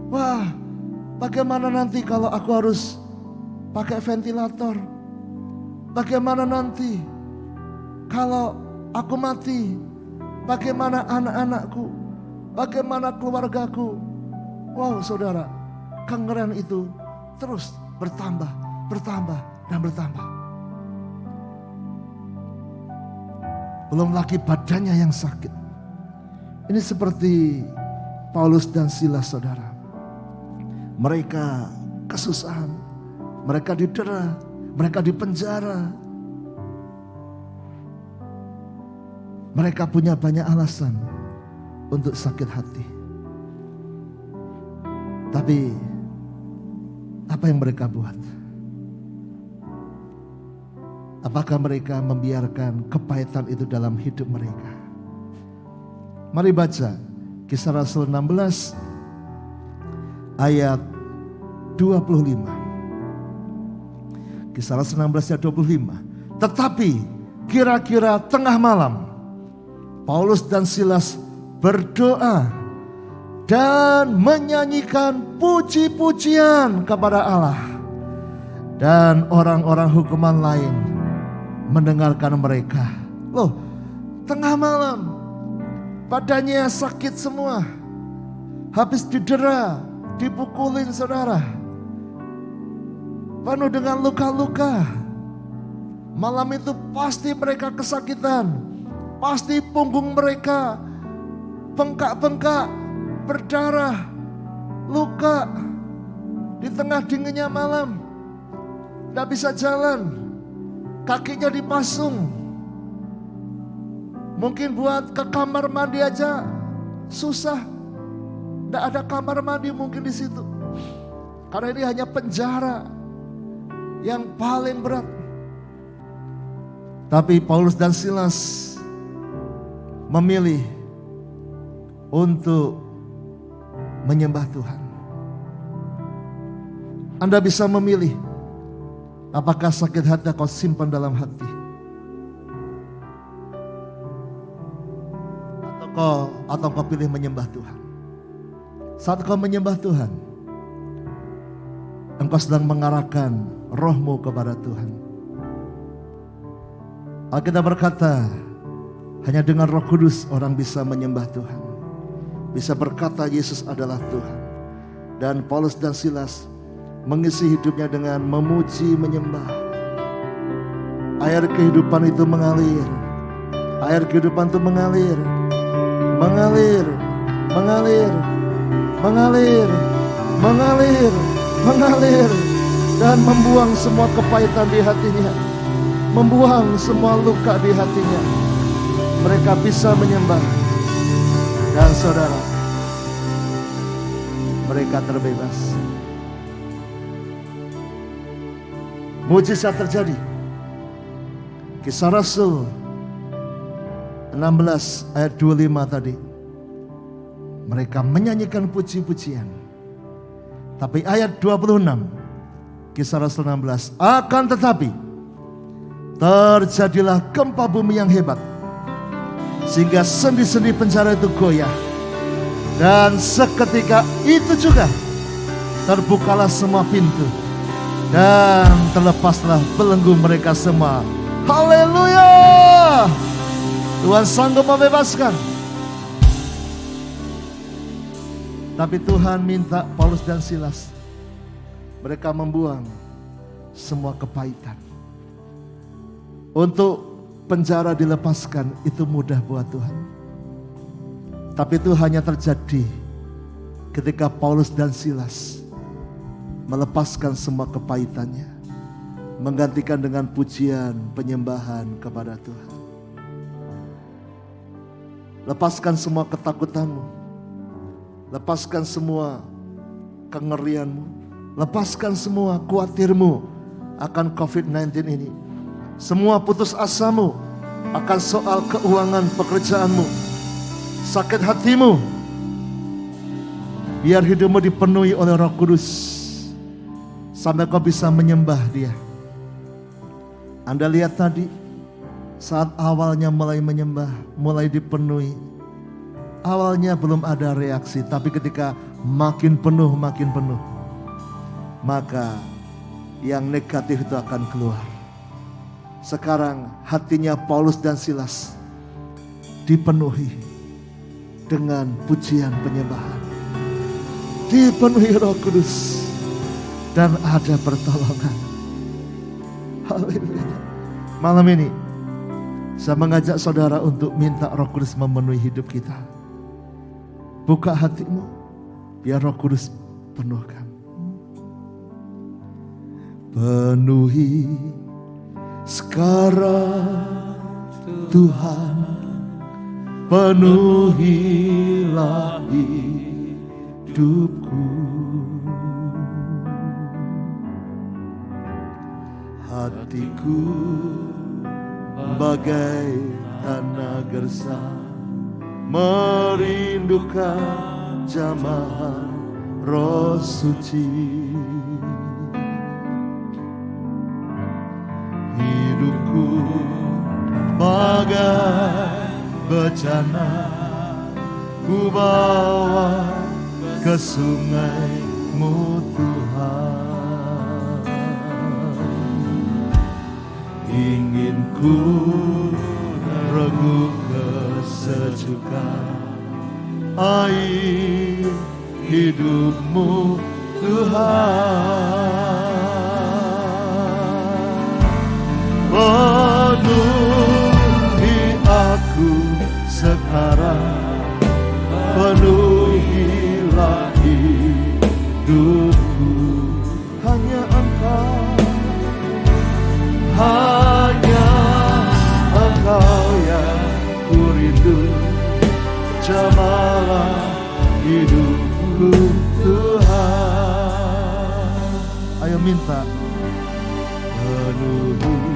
Wah, bagaimana nanti kalau aku harus pakai ventilator? Bagaimana nanti kalau aku mati? Bagaimana anak-anakku? Bagaimana keluargaku? Wow saudara, kengerian itu terus bertambah, dan bertambah. Belum lagi badannya yang sakit. Ini seperti Paulus dan Silas saudara. Mereka kesusahan, mereka didera, mereka dipenjara. Mereka punya banyak alasan untuk sakit hati. Tapi apa yang mereka buat? Apakah mereka membiarkan kepahitan itu dalam hidup mereka? Mari baca Kisah Rasul 16 ayat 25. Kisah Rasul 16 ayat 25. Tetapi kira-kira tengah malam, Paulus dan Silas berdoa dan menyanyikan puji-pujian kepada Allah. Dan orang-orang hukuman lain mendengarkan mereka. Loh, tengah malam, badannya sakit semua, habis didera, dipukulin saudara, penuh dengan luka-luka. Malam itu pasti mereka kesakitan, pasti punggung mereka bengkak-bengkak, berdarah, luka. Di tengah dinginnya malam, tidak bisa jalan, kakinya dipasung. Mungkin buat ke kamar mandi aja susah, tidak ada kamar mandi mungkin di situ, karena ini hanya penjara yang paling berat. Tapi Paulus dan Silas memilih untuk menyembah Tuhan. Anda bisa memilih, apakah sakit hati kau simpan dalam hati, atau kau pilih menyembah Tuhan. Saat kau menyembah Tuhan, engkau sedang mengarahkan rohmu kepada Tuhan. Alkitab berkata, hanya dengan Roh Kudus orang bisa menyembah Tuhan, bisa berkata Yesus adalah Tuhan. Dan Paulus dan Silas mengisi hidupnya dengan memuji, menyembah. Air kehidupan itu mengalir. Air kehidupan itu mengalir. Mengalir, mengalir, mengalir, mengalir, mengalir. Dan membuang semua kepahitan di hatinya. Membuang semua luka di hatinya. Mereka bisa menyembah. Dan saudara, mereka terbebas. Mujizat terjadi. Kisah Rasul 16 ayat 25 tadi. Mereka menyanyikan puji-pujian. Tapi ayat 26 Kisah Rasul 16, akan tetapi terjadilah gempa bumi yang hebat, sehingga sendi-sendi penjara itu goyah. Dan seketika itu juga terbukalah semua pintu dan terlepaslah belenggu mereka semua. Haleluya! Tuhan sanggup membebaskan. Tapi Tuhan minta Paulus dan Silas, mereka membuang semua kepahitan. Untuk penjara dilepaskan itu mudah buat Tuhan. Tapi itu hanya terjadi ketika Paulus dan Silas melepaskan semua kepahitannya, menggantikan dengan pujian, penyembahan kepada Tuhan. Lepaskan semua ketakutanmu, lepaskan semua kengerianmu, lepaskan semua khawatirmu akan COVID-19 ini. Semua putus asamu akan soal keuangan pekerjaanmu, sakit hatimu. Biar hidupmu dipenuhi oleh Roh Kudus sampai kau bisa menyembah Dia. Anda lihat tadi saat awalnya mulai menyembah, mulai dipenuhi. Awalnya belum ada reaksi, tapi ketika makin penuh, maka yang negatif itu akan keluar. Sekarang hatinya Paulus dan Silas dipenuhi dengan pujian penyembahan, dipenuhi Roh Kudus, dan ada pertolongan. Haleluya. Malam ini saya mengajak saudara untuk minta Roh Kudus memenuhi hidup kita. Buka hatimu, biar Roh Kudus penuhkan. Penuhi sekarang Tuhan, penuhilah hidupku. Hatiku bagai tanah gersang, merindukan jamahan Roh Suci. Hidupku bagai bejana, ku bawa ke sungai-Mu Tuhan. Ingin ku regu kesejukan air hidup-Mu Tuhan. Penuhi aku sekarang, penuhilah hidupku. Hanya Engkau, hanya Engkau yang ku rindu. Jamalah hidupku Tuhan. Ayo minta. Penuhi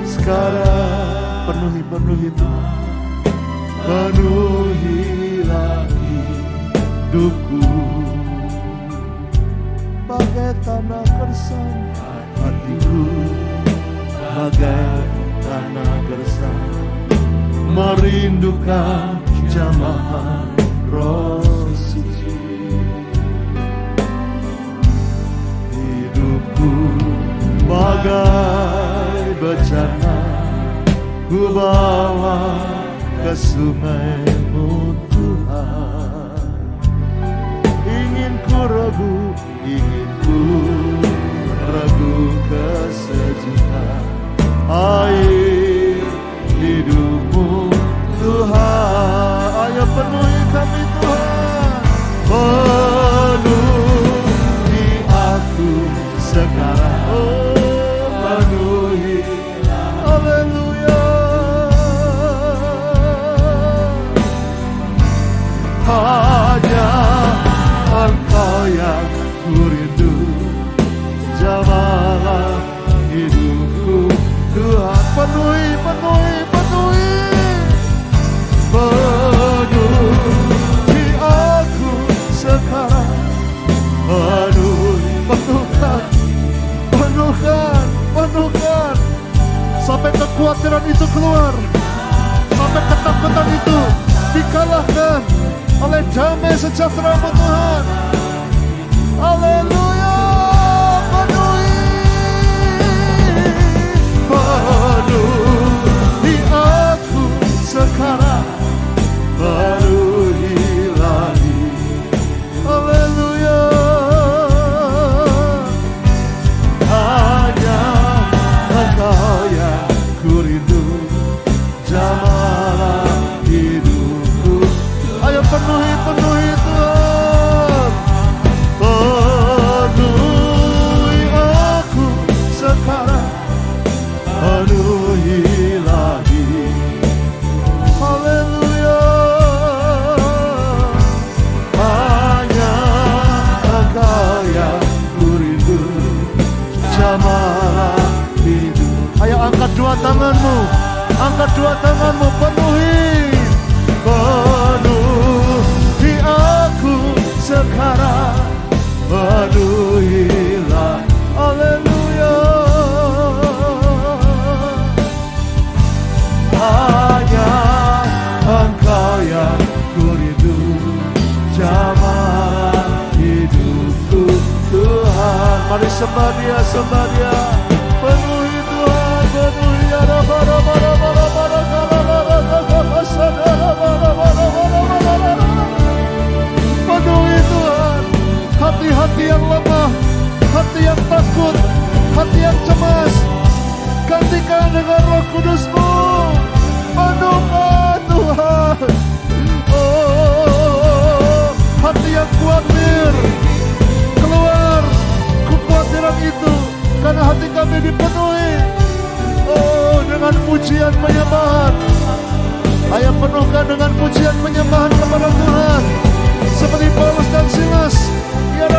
sekarang, penuhi Tuhan, penuhilah hidupku. Bagai tanah gersang, hatiku bagai tanah gersang, merindukan jamahan Roh Suci. bagai bencana ku bawa ke sungai-Mu Tuhan. Ingin ku ragu kesejukan air hidup-Mu Tuhan. Ayo penuhi kami Tuhan, penuhi aku sekarang. Oh, penuhi, haleluya. Hanya Engkau yang ku rindu, jamalah hidupku Tuhan. Penuhi, penuhi, penuhi, penuhi aku sekarang. Penuhi, penuhkan, penuhkan, penuhkan, sampai kekhawatiran itu keluar, sampai ketakutan itu dikalahkan oleh damai sejahtera-Mu Tuhan. Haleluya. Penuhi aku sekarang, penuhi lagi. Haleluya. Hanya Engkau yang ku rindu, jamalah hidupku. Ayo penuhi, penuhi Tuhan. Penuhi aku sekarang, penuhi lagi. Haleluya. Hanya Engkau yang ku rindu, jamalah hidup. Ayo angkat dua tanganmu, angkat dua tanganmu, penuhi, penuhi aku sekarang, penuhilah. Haleluya. Hanya Engkau yang ku rindu, jamalah hidupku Tuhan. Mari sembah Dia, sembah Dia. Penuhi Tuhan, penuhi. Penuhi Tuhan hati-hati yang lemah, hati yang takut, hati yang cemas. Gantikan dengan Roh Kudus-Mu. Penuhkan Tuhan. Oh, hati yang khawatir, keluar kekhawatiran itu, karena hati kami dipenuhi, oh, dengan pujian penyembahan. Ayo penuhkan dengan pujian penyembahan kepada Tuhan, seperti Paulus dan Silas. Ya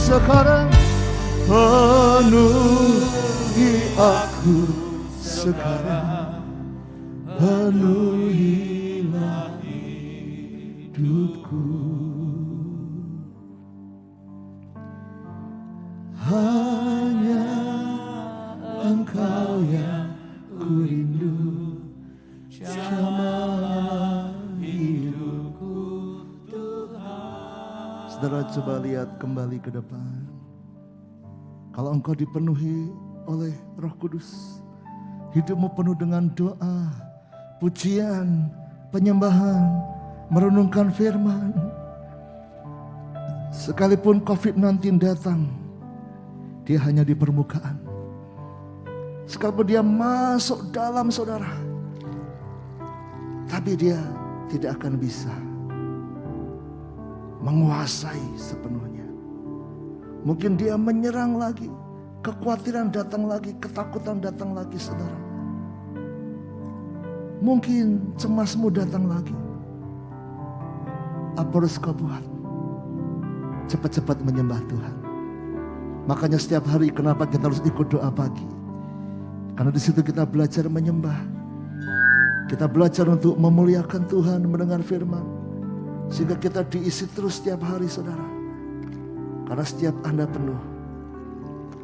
sekarang, penuhi aku sekarang, penuhilah hidupku. Hanya Engkau yang ku rindu, jamah hidupku Tuhan. Saudara, coba lihat kembali ke depan. Kalau engkau dipenuhi oleh Roh Kudus, hidupmu penuh dengan doa, pujian, penyembahan, merenungkan firman. Sekalipun COVID-19 datang, dia hanya di permukaan. Sekalipun dia masuk dalam saudara, Tapi dia tidak akan bisa menguasai sepenuhnya. Mungkin dia menyerang lagi, kekhawatiran datang lagi, ketakutan datang lagi, saudara. Mungkin cemasmu datang lagi. Apa harus kau buat? Cepat-cepat menyembah Tuhan. Makanya setiap hari kenapa kita harus ikut doa pagi? Karena di situ kita belajar menyembah. Kita belajar untuk memuliakan Tuhan, mendengar firman. Sehingga kita diisi terus setiap hari, saudara. Karena setiap Anda penuh,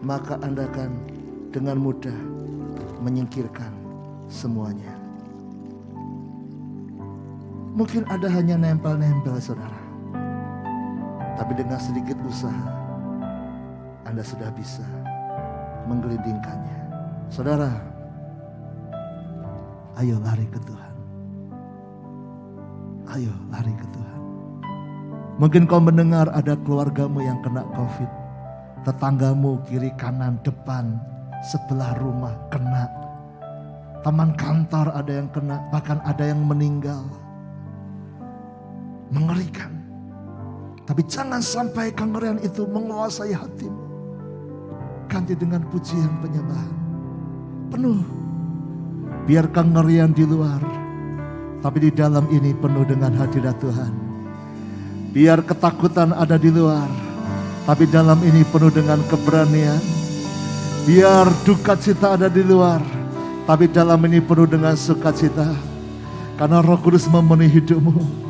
maka Anda akan dengan mudah menyingkirkan semuanya. Mungkin ada hanya nempel-nempel, saudara. Tapi dengan sedikit usaha, Anda sudah bisa menggelindingkannya. Saudara, ayo lari ke Tuhan. Ayo lari ke Tuhan. Mungkin kau mendengar ada keluargamu yang kena COVID. Tetanggamu kiri kanan depan sebelah rumah kena. Teman kantor ada yang kena, bahkan ada yang meninggal. Mengerikan. Tapi jangan sampai kengerian itu menguasai hatimu. Ganti dengan pujian penyembahan. Penuh. Biar kengerian di luar, tapi di dalam ini penuh dengan hadirat Tuhan. Biar ketakutan ada di luar, tapi dalam ini penuh dengan keberanian. Biar duka cita ada di luar, tapi dalam ini penuh dengan sukacita. Karena Roh Kudus memenuhi hidupmu.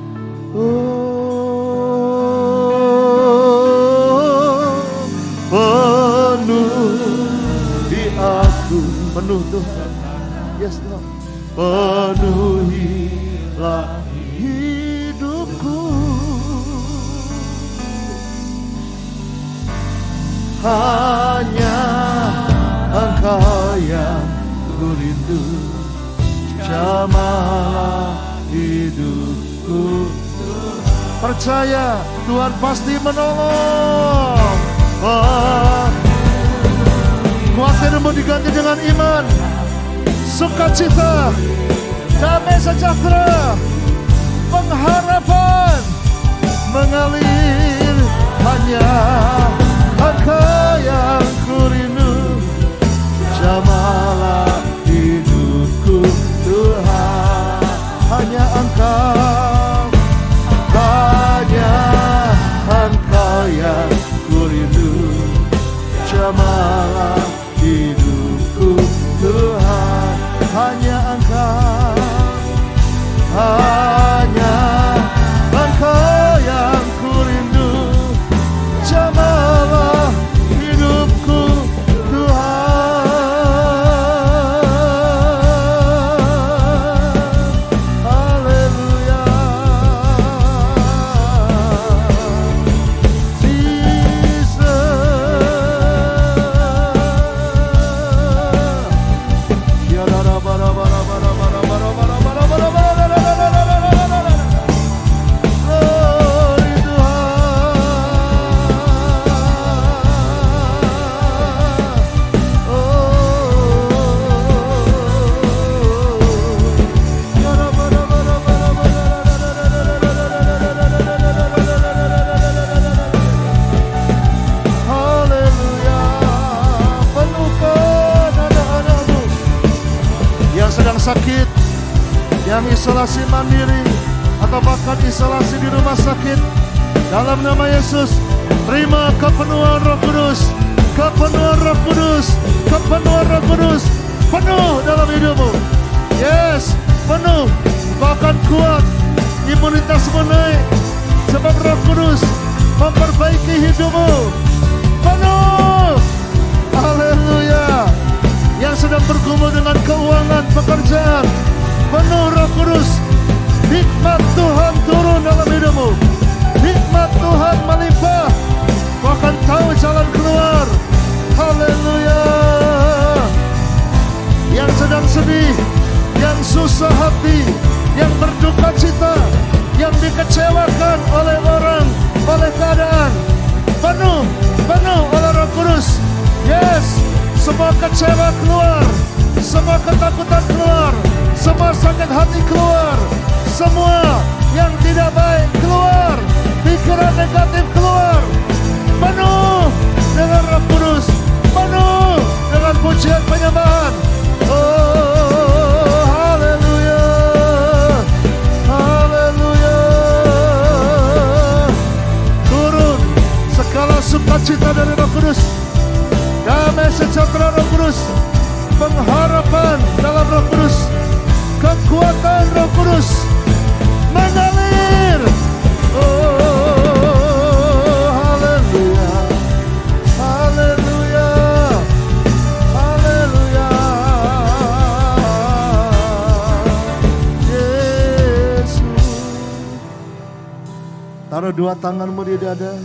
Penuhi aku, penuh Tuhan. Yes Lord. Penuhilah hidupku, hanya Engkau yang ku rindu, jamalah hidupku. Percaya Tuhan pasti menolong. Kuatirmu diganti dengan iman, sukacita, damai sejahtera, pengharapan mengalir. Hanya Engkau yang ku rindu, jamalah hidupku Tuhan. Hanya Engkau, hanya Engkau yang ku rindu, jamalah hidupku Tuhan. Hanya Engkau, hanya Engkau yang ku rindu, jamalah hidupku Tuhan. Haleluya. Sakit, yang isolasi mandiri atau bahkan isolasi di rumah sakit, dalam nama Yesus, terima kepenuhan Roh Kudus, kepenuhan Roh Kudus, kepenuhan Roh Kudus, penuh dalam hidupmu. Yes, penuh, bahkan kuat, imunitasmu naik, sebab Roh Kudus memperbaiki hidupmu. Penuh, haleluya. Yang sedang bergumul dengan keuangan, pekerjaan, penuh Roh Kudus. Hikmat Tuhan turun dalam hidupmu. Hikmat Tuhan melimpah. Kau akan tahu jalan keluar. Haleluya. Yang sedang sedih, yang susah hati, yang berduka cita, yang dikecewakan oleh orang, oleh keadaan, penuh oleh Roh Kudus. Yes. Semua kecewa keluar, semua ketakutan keluar, semua sakit hati keluar. Semua yang tidak baik keluar, pikiran negatif keluar. Penuh dengan Roh Kudus, penuh dengan pujian penyembahan. Oh, haleluya, haleluya. Turun segala sukacita dari Roh Kudus, damai sejahtera Roh Kudus, pengharapan dalam Roh Kudus, kekuatan Roh Kudus mengalir. Oh, haleluya, haleluya, haleluya. Yesus. Taruh dua tanganmu di dada.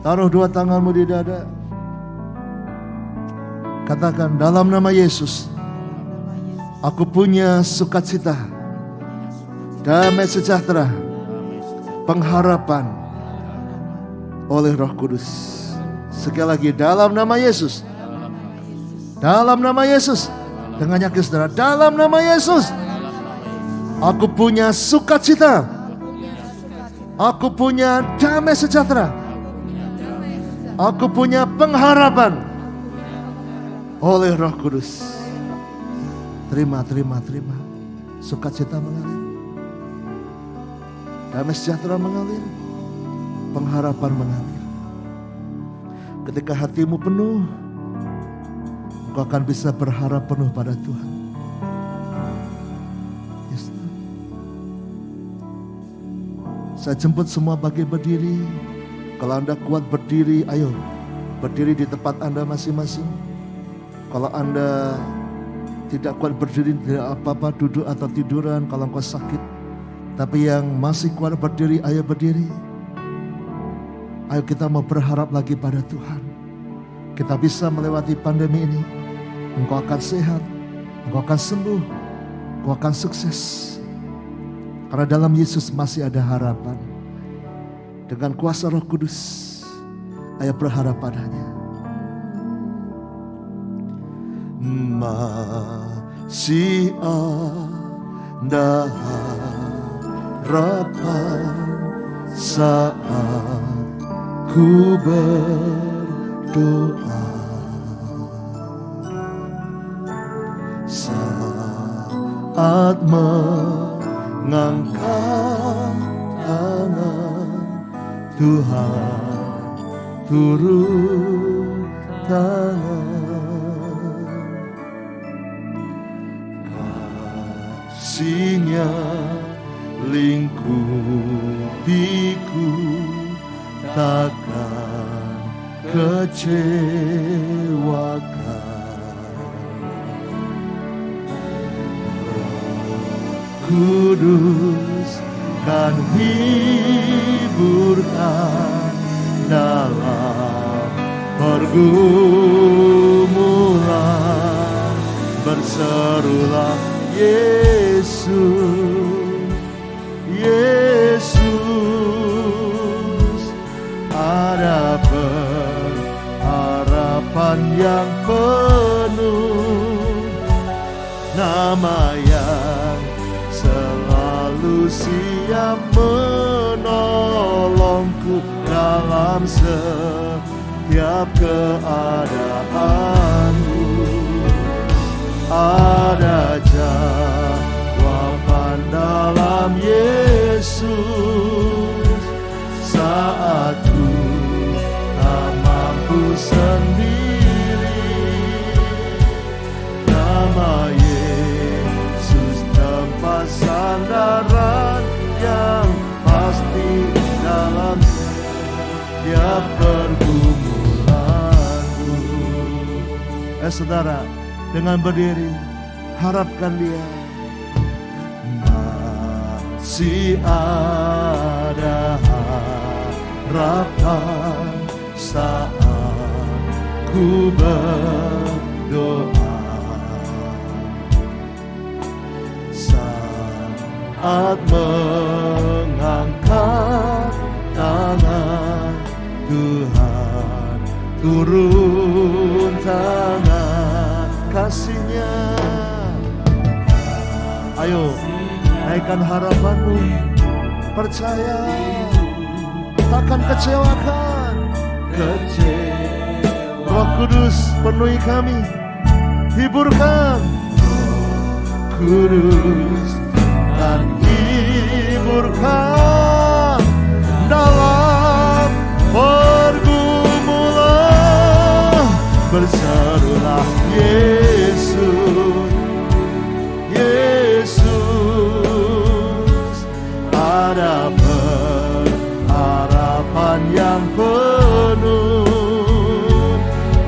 Taruh dua tanganmu di dada. Katakan, dalam nama Yesus, aku punya sukacita, damai sejahtera, pengharapan oleh Roh Kudus. Sekali lagi, dalam nama Yesus, dalam nama Yesus, dengan yakin saudara, dalam nama Yesus, aku punya sukacita, aku punya damai sejahtera, aku punya pengharapan oleh Roh Kudus. Terima. Sukacita mengalir, damai sejahtera mengalir, pengharapan mengalir. Ketika hatimu penuh, engkau akan bisa berharap penuh pada Tuhan. Yes. Saya jemput semua bagi berdiri. Kalau Anda kuat berdiri, ayo berdiri di tempat Anda masing-masing. Kalau Anda tidak kuat berdiri, tidak apa-apa, duduk atau tiduran kalau engkau sakit. Tapi yang masih kuat berdiri, ayo berdiri. Ayo kita mau berharap lagi pada Tuhan. Kita bisa melewati pandemi ini. Engkau akan sehat, engkau akan sembuh, engkau akan sukses. Karena dalam Yesus masih ada harapan. Dengan kuasa Roh Kudus, ayo berharap padanya. Masih ada harapan saat ku berdoa, saat mengangkat tangan, Tuhan turun tangan. Kasih-Nya lingkupiku, takkan kecewakan. Roh Kudus kan hiburkan dalam pergumulan. Berserulah Yesus, Yesus, ada pengharapan yang penuh, nama yang selalu siap menolongku dalam setiap keadaanku. Ada jawaban dalam Yesus saat ku tak mampu sendiri. Nama Yesus tempat sandaran yang pasti dalam setiap pergumulanku. Saudara, dengan berdiri, harapkan Dia. Masih ada harapan saat ku berdoa, saat mengangkat tangan, Tuhan turun tangan. Kasih-Nya, Ayo, naikkan harapanmu. Percaya, takkan kecewakan. Roh Kudus penuhi kami, hiburkan. Kudus dan hiburkan dalam pergumulan. Berserulah Yesus, Yesus. Ada pengharapan yang penuh,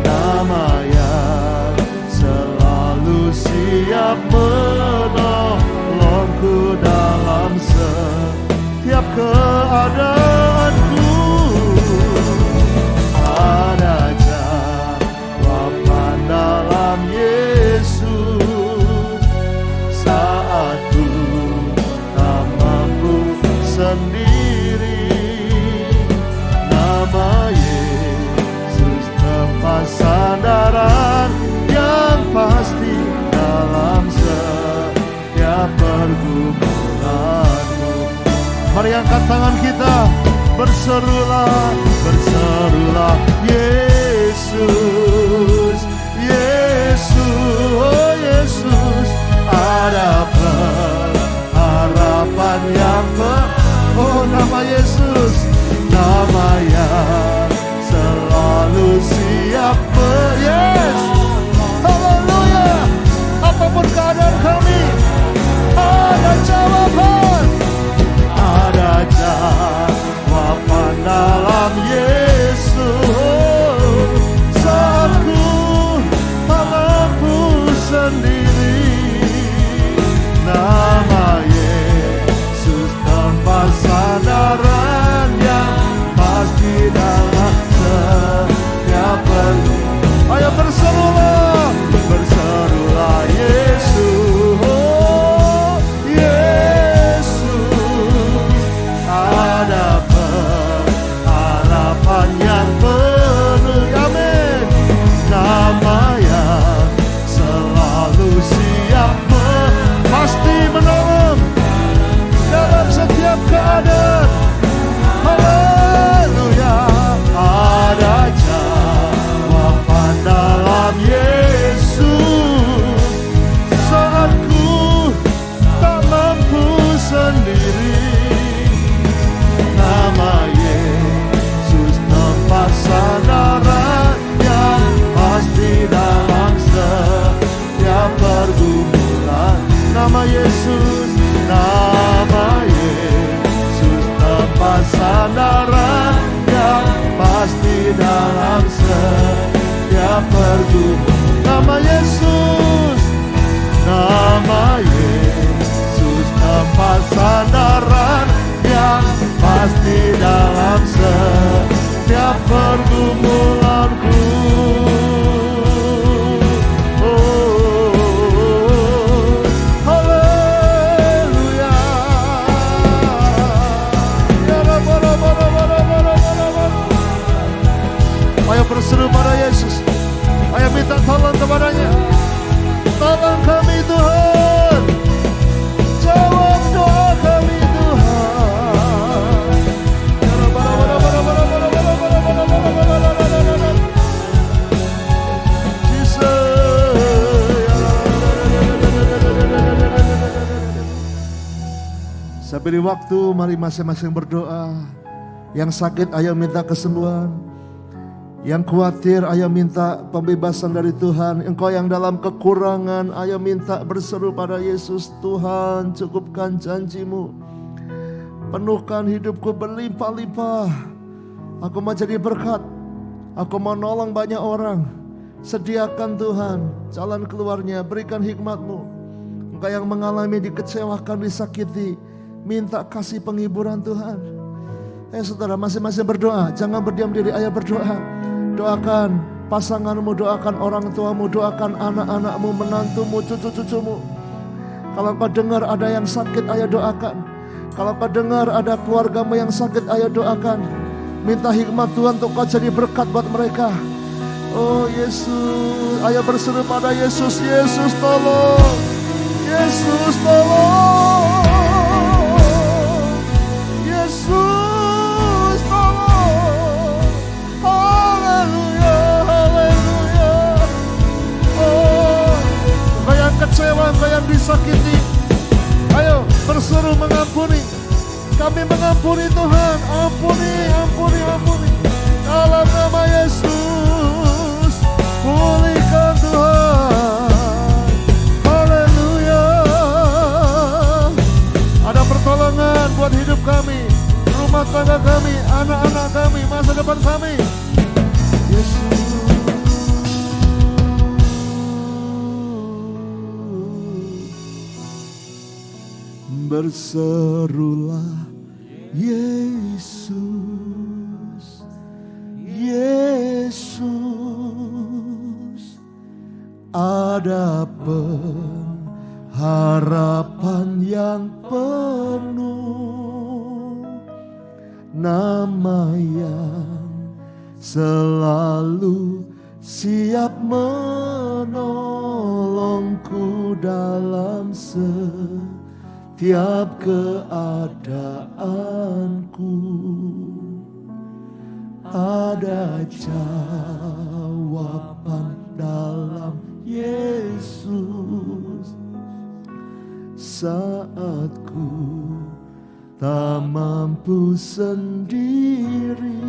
nama yang selalu siap menolongku dalam setiap keadaanku. Ada jawaban dalam Yesus saat ku tak mampu sendiri. Nama Yesus tempat sandaran yang pasti dalam setiap pergumulanmu. Mari angkat tangan kita, berserulah, berserulah Yesus, Yesus, oh Yesus. Ada pengharapan yang oh nama Yesus, nama yang selalu siap yes. Haleluya. Apapun keadaan kami, ada jawaban. Ada jawaban dalam Yesus saat ku tak mampu sendiri. Nama Yesus tempat sandaran yang pasti dalam setiap pergumulan. Ayo berserulah, berserulah Yesus, oh Yesus. Ada pengharapan yang penuh, amin. Nama yang selalu siap pasti menolong dalam setiap keadaan. Haleluya. Ada jawaban dalam Yesus saat ku tak mampu sendiri. Nama Yesus tempat sandaran yang pasti dalam setiap pergumulan. Nama Yesus, nama Yesus tempat sandaran yang pasti dalam setiap pergumulan. Nama Yesus, nama Yesus tempat sandaran yang pasti dalam setiap pergumulanku. Ayo berseru pada Yesus. Ayo minta tolong kepadanya. Tolong kami Tuhan. Jawab doa kami Tuhan. Saya beri waktu, mari masing-masing berdoa. Yang sakit ayo minta kesembuhan. Yang khawatir ayo minta pembebasan dari Tuhan. Engkau yang dalam kekurangan ayo minta berseru pada Yesus. Tuhan cukupkan janji-Mu. Penuhkan hidupku berlimpah-limpah. Aku mau jadi berkat. Aku mau nolong banyak orang. Sediakan Tuhan jalan keluarnya. Berikan hikmat-Mu. Engkau yang mengalami dikecewakan, disakiti, minta kasih penghiburan Tuhan. Saudara masing-masing berdoa. Jangan berdiam diri, ayo berdoa. Doakan pasanganmu, doakan orang tuamu, doakan anak-anakmu, menantumu, cucu-cucumu. Kalau kau dengar ada yang sakit, ayo doakan. Kalau kau dengar ada keluargamu yang sakit, ayo doakan. Minta hikmat Tuhan untuk kau jadi berkat buat mereka. Oh Yesus, ayo berseru pada Yesus. Yesus tolong. Yesus tolong, Yesus tolong. Haleluya, haleluya. Oh, engkau yang kecewa, engkau yang disakiti, ayo berseru mengampuni. Kami mengampuni Tuhan, ampuni, ampuni, ampuni. Dalam nama Yesus, pulihkan Tuhan. Haleluya. Ada pertolongan buat hidup kami, rumah tangga kami, anak-anak kami, masa depan kami. Yesus. Berserulah Yesus, Yesus, ada pengharapan yang penuh, nama yang selalu siap menolongku dalam setiap keadaanku. Ada jawaban dalam Yesus saat ku tak mampu sendiri.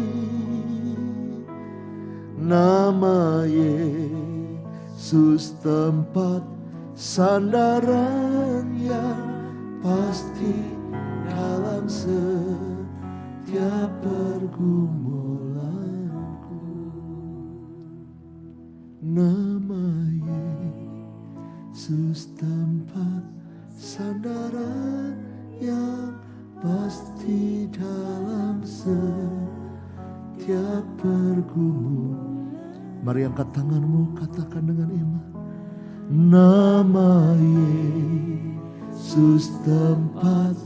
Nama Yesus tempat sandaran yang pasti dalam setiap pergumulanku. Nama Yesus tempat sandaran yang pasti dalam setiap pergumulan. Mari angkat tanganmu, katakan dengan iman. Nama Yesus tempat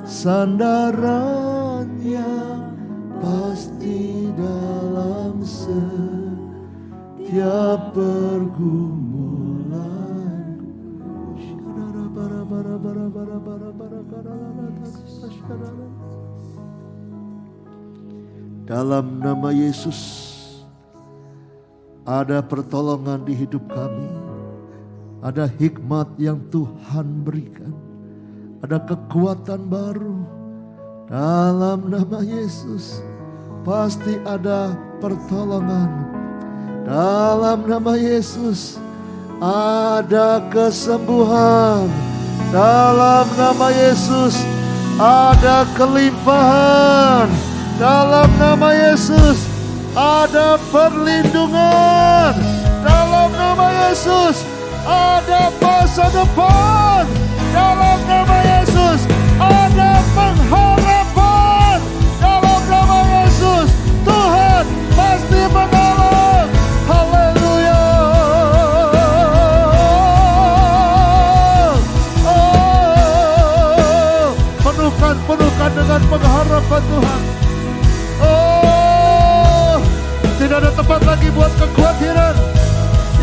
sandaran yang pasti dalam setiap pergumulan. Dalam nama Yesus ada pertolongan di hidup kami. Ada hikmat yang Tuhan berikan. Ada kekuatan baru. Dalam nama Yesus pasti ada pertolongan. Dalam nama Yesus ada kesembuhan. Dalam nama Yesus ada kelimpahan. Dalam nama Yesus ada perlindungan. Dalam nama Yesus ada masa depan. Dalam nama Yesus ada pengharapan. Dalam nama Yesus Tuhan pasti menolong. Haleluya. Oh, penuhkan dengan pengharapan Tuhan. Oh, tidak ada tempat lagi buat kekhawatiran.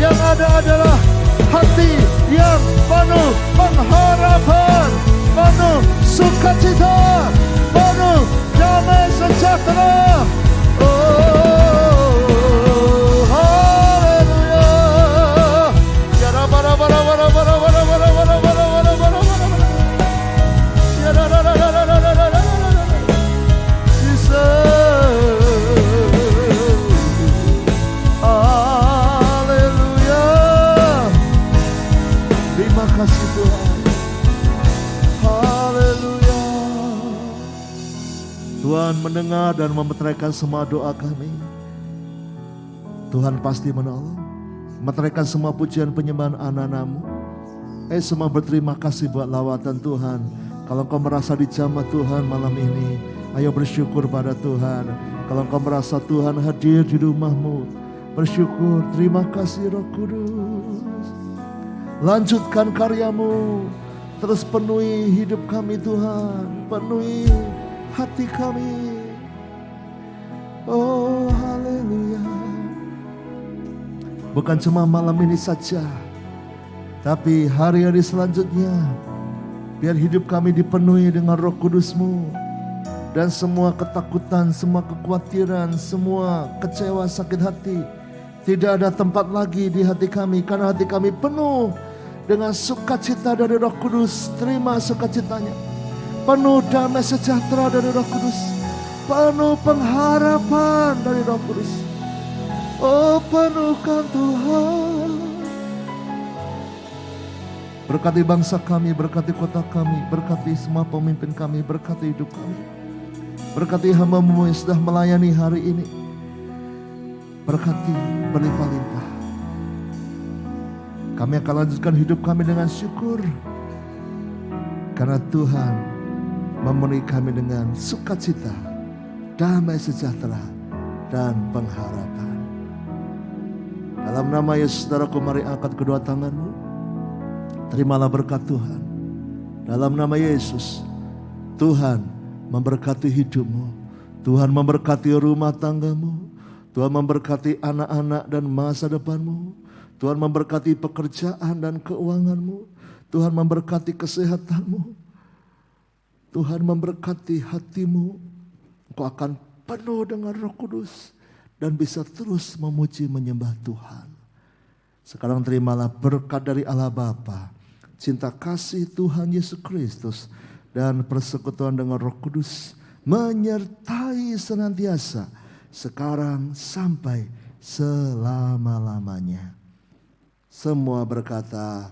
Yang ada adalah hati yang penuh pengharapan, penuh sukacita, penuh damai sejahtera. Oh, haleluya. Ya bara bara bara bara bara bara bara bara bara bara bara. Ya ra ra ra ra ra ra ra ra. Haleluya. Terima kasih Tuhan. Haleluya. Tuhan mendengar dan memeteraikan semua doa kami. Tuhan pasti menolong. Meteraikan semua pujian penyembahan anak-Namu. Semua berterima kasih buat lawatan Tuhan. Kalau kau merasa dijamah Tuhan malam ini, ayo bersyukur pada Tuhan. Kalau kau merasa Tuhan hadir di rumahmu, bersyukur. Terima kasih Roh Kudus. Lanjutkan karyamu. Terus penuhi hidup kami Tuhan. Penuhi hati kami. Oh haleluya. Bukan cuma malam ini saja, Tapi hari-hari selanjutnya, biar hidup kami dipenuhi dengan Roh Kudus-Mu. Dan semua ketakutan, semua kekhawatiran, semua kecewa, sakit hati, tidak ada tempat lagi di hati kami. Karena hati kami penuh dengan sukacita dari Roh Kudus. Terima sukacitanya. Penuh damai sejahtera dari Roh Kudus. Penuh pengharapan dari Roh Kudus. Oh, penuhkan Tuhan. Berkati bangsa kami, berkati kota kami, berkati semua pemimpin kami, berkati hidup kami. Berkati hamba-Mu yang sudah melayani hari ini. Berkati berlimpah-limpah. Kami akan lanjutkan hidup kami dengan syukur. Karena Tuhan memenuhi kami dengan sukacita, damai sejahtera, dan pengharapan. Dalam nama Yesus, saudaraku, mari angkat kedua tanganmu. Terimalah berkat Tuhan. Dalam nama Yesus, Tuhan memberkati hidupmu. Tuhan memberkati rumah tanggamu. Tuhan memberkati anak-anak dan masa depanmu. Tuhan memberkati pekerjaan dan keuanganmu. Tuhan memberkati kesehatanmu. Tuhan memberkati hatimu. Engkau akan penuh dengan Roh Kudus dan bisa terus memuji menyembah Tuhan. Sekarang terimalah berkat dari Allah Bapa, cinta kasih Tuhan Yesus Kristus, dan persekutuan dengan Roh Kudus menyertai senantiasa sekarang sampai selama-lamanya. Semua berkata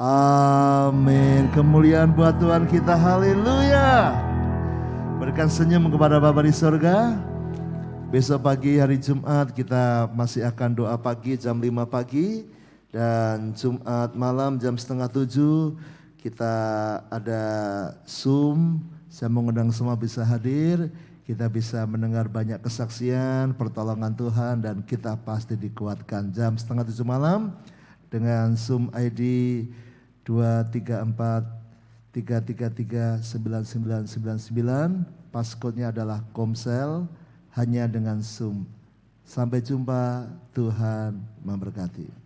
amin. Kemuliaan buat Tuhan kita, haleluya. Berikan senyum kepada Bapa di surga. Besok pagi hari Jumat kita masih akan doa pagi jam 5 pagi. Dan Jumat malam jam 6:30 kita ada Zoom. Saya mengundang semua bisa hadir. Kita bisa mendengar banyak kesaksian, pertolongan Tuhan, dan kita pasti dikuatkan. Jam 6:30 malam dengan Zoom ID 234 333 9999. Passcode-nya adalah Komsel, hanya dengan Zoom. Sampai jumpa, Tuhan memberkati.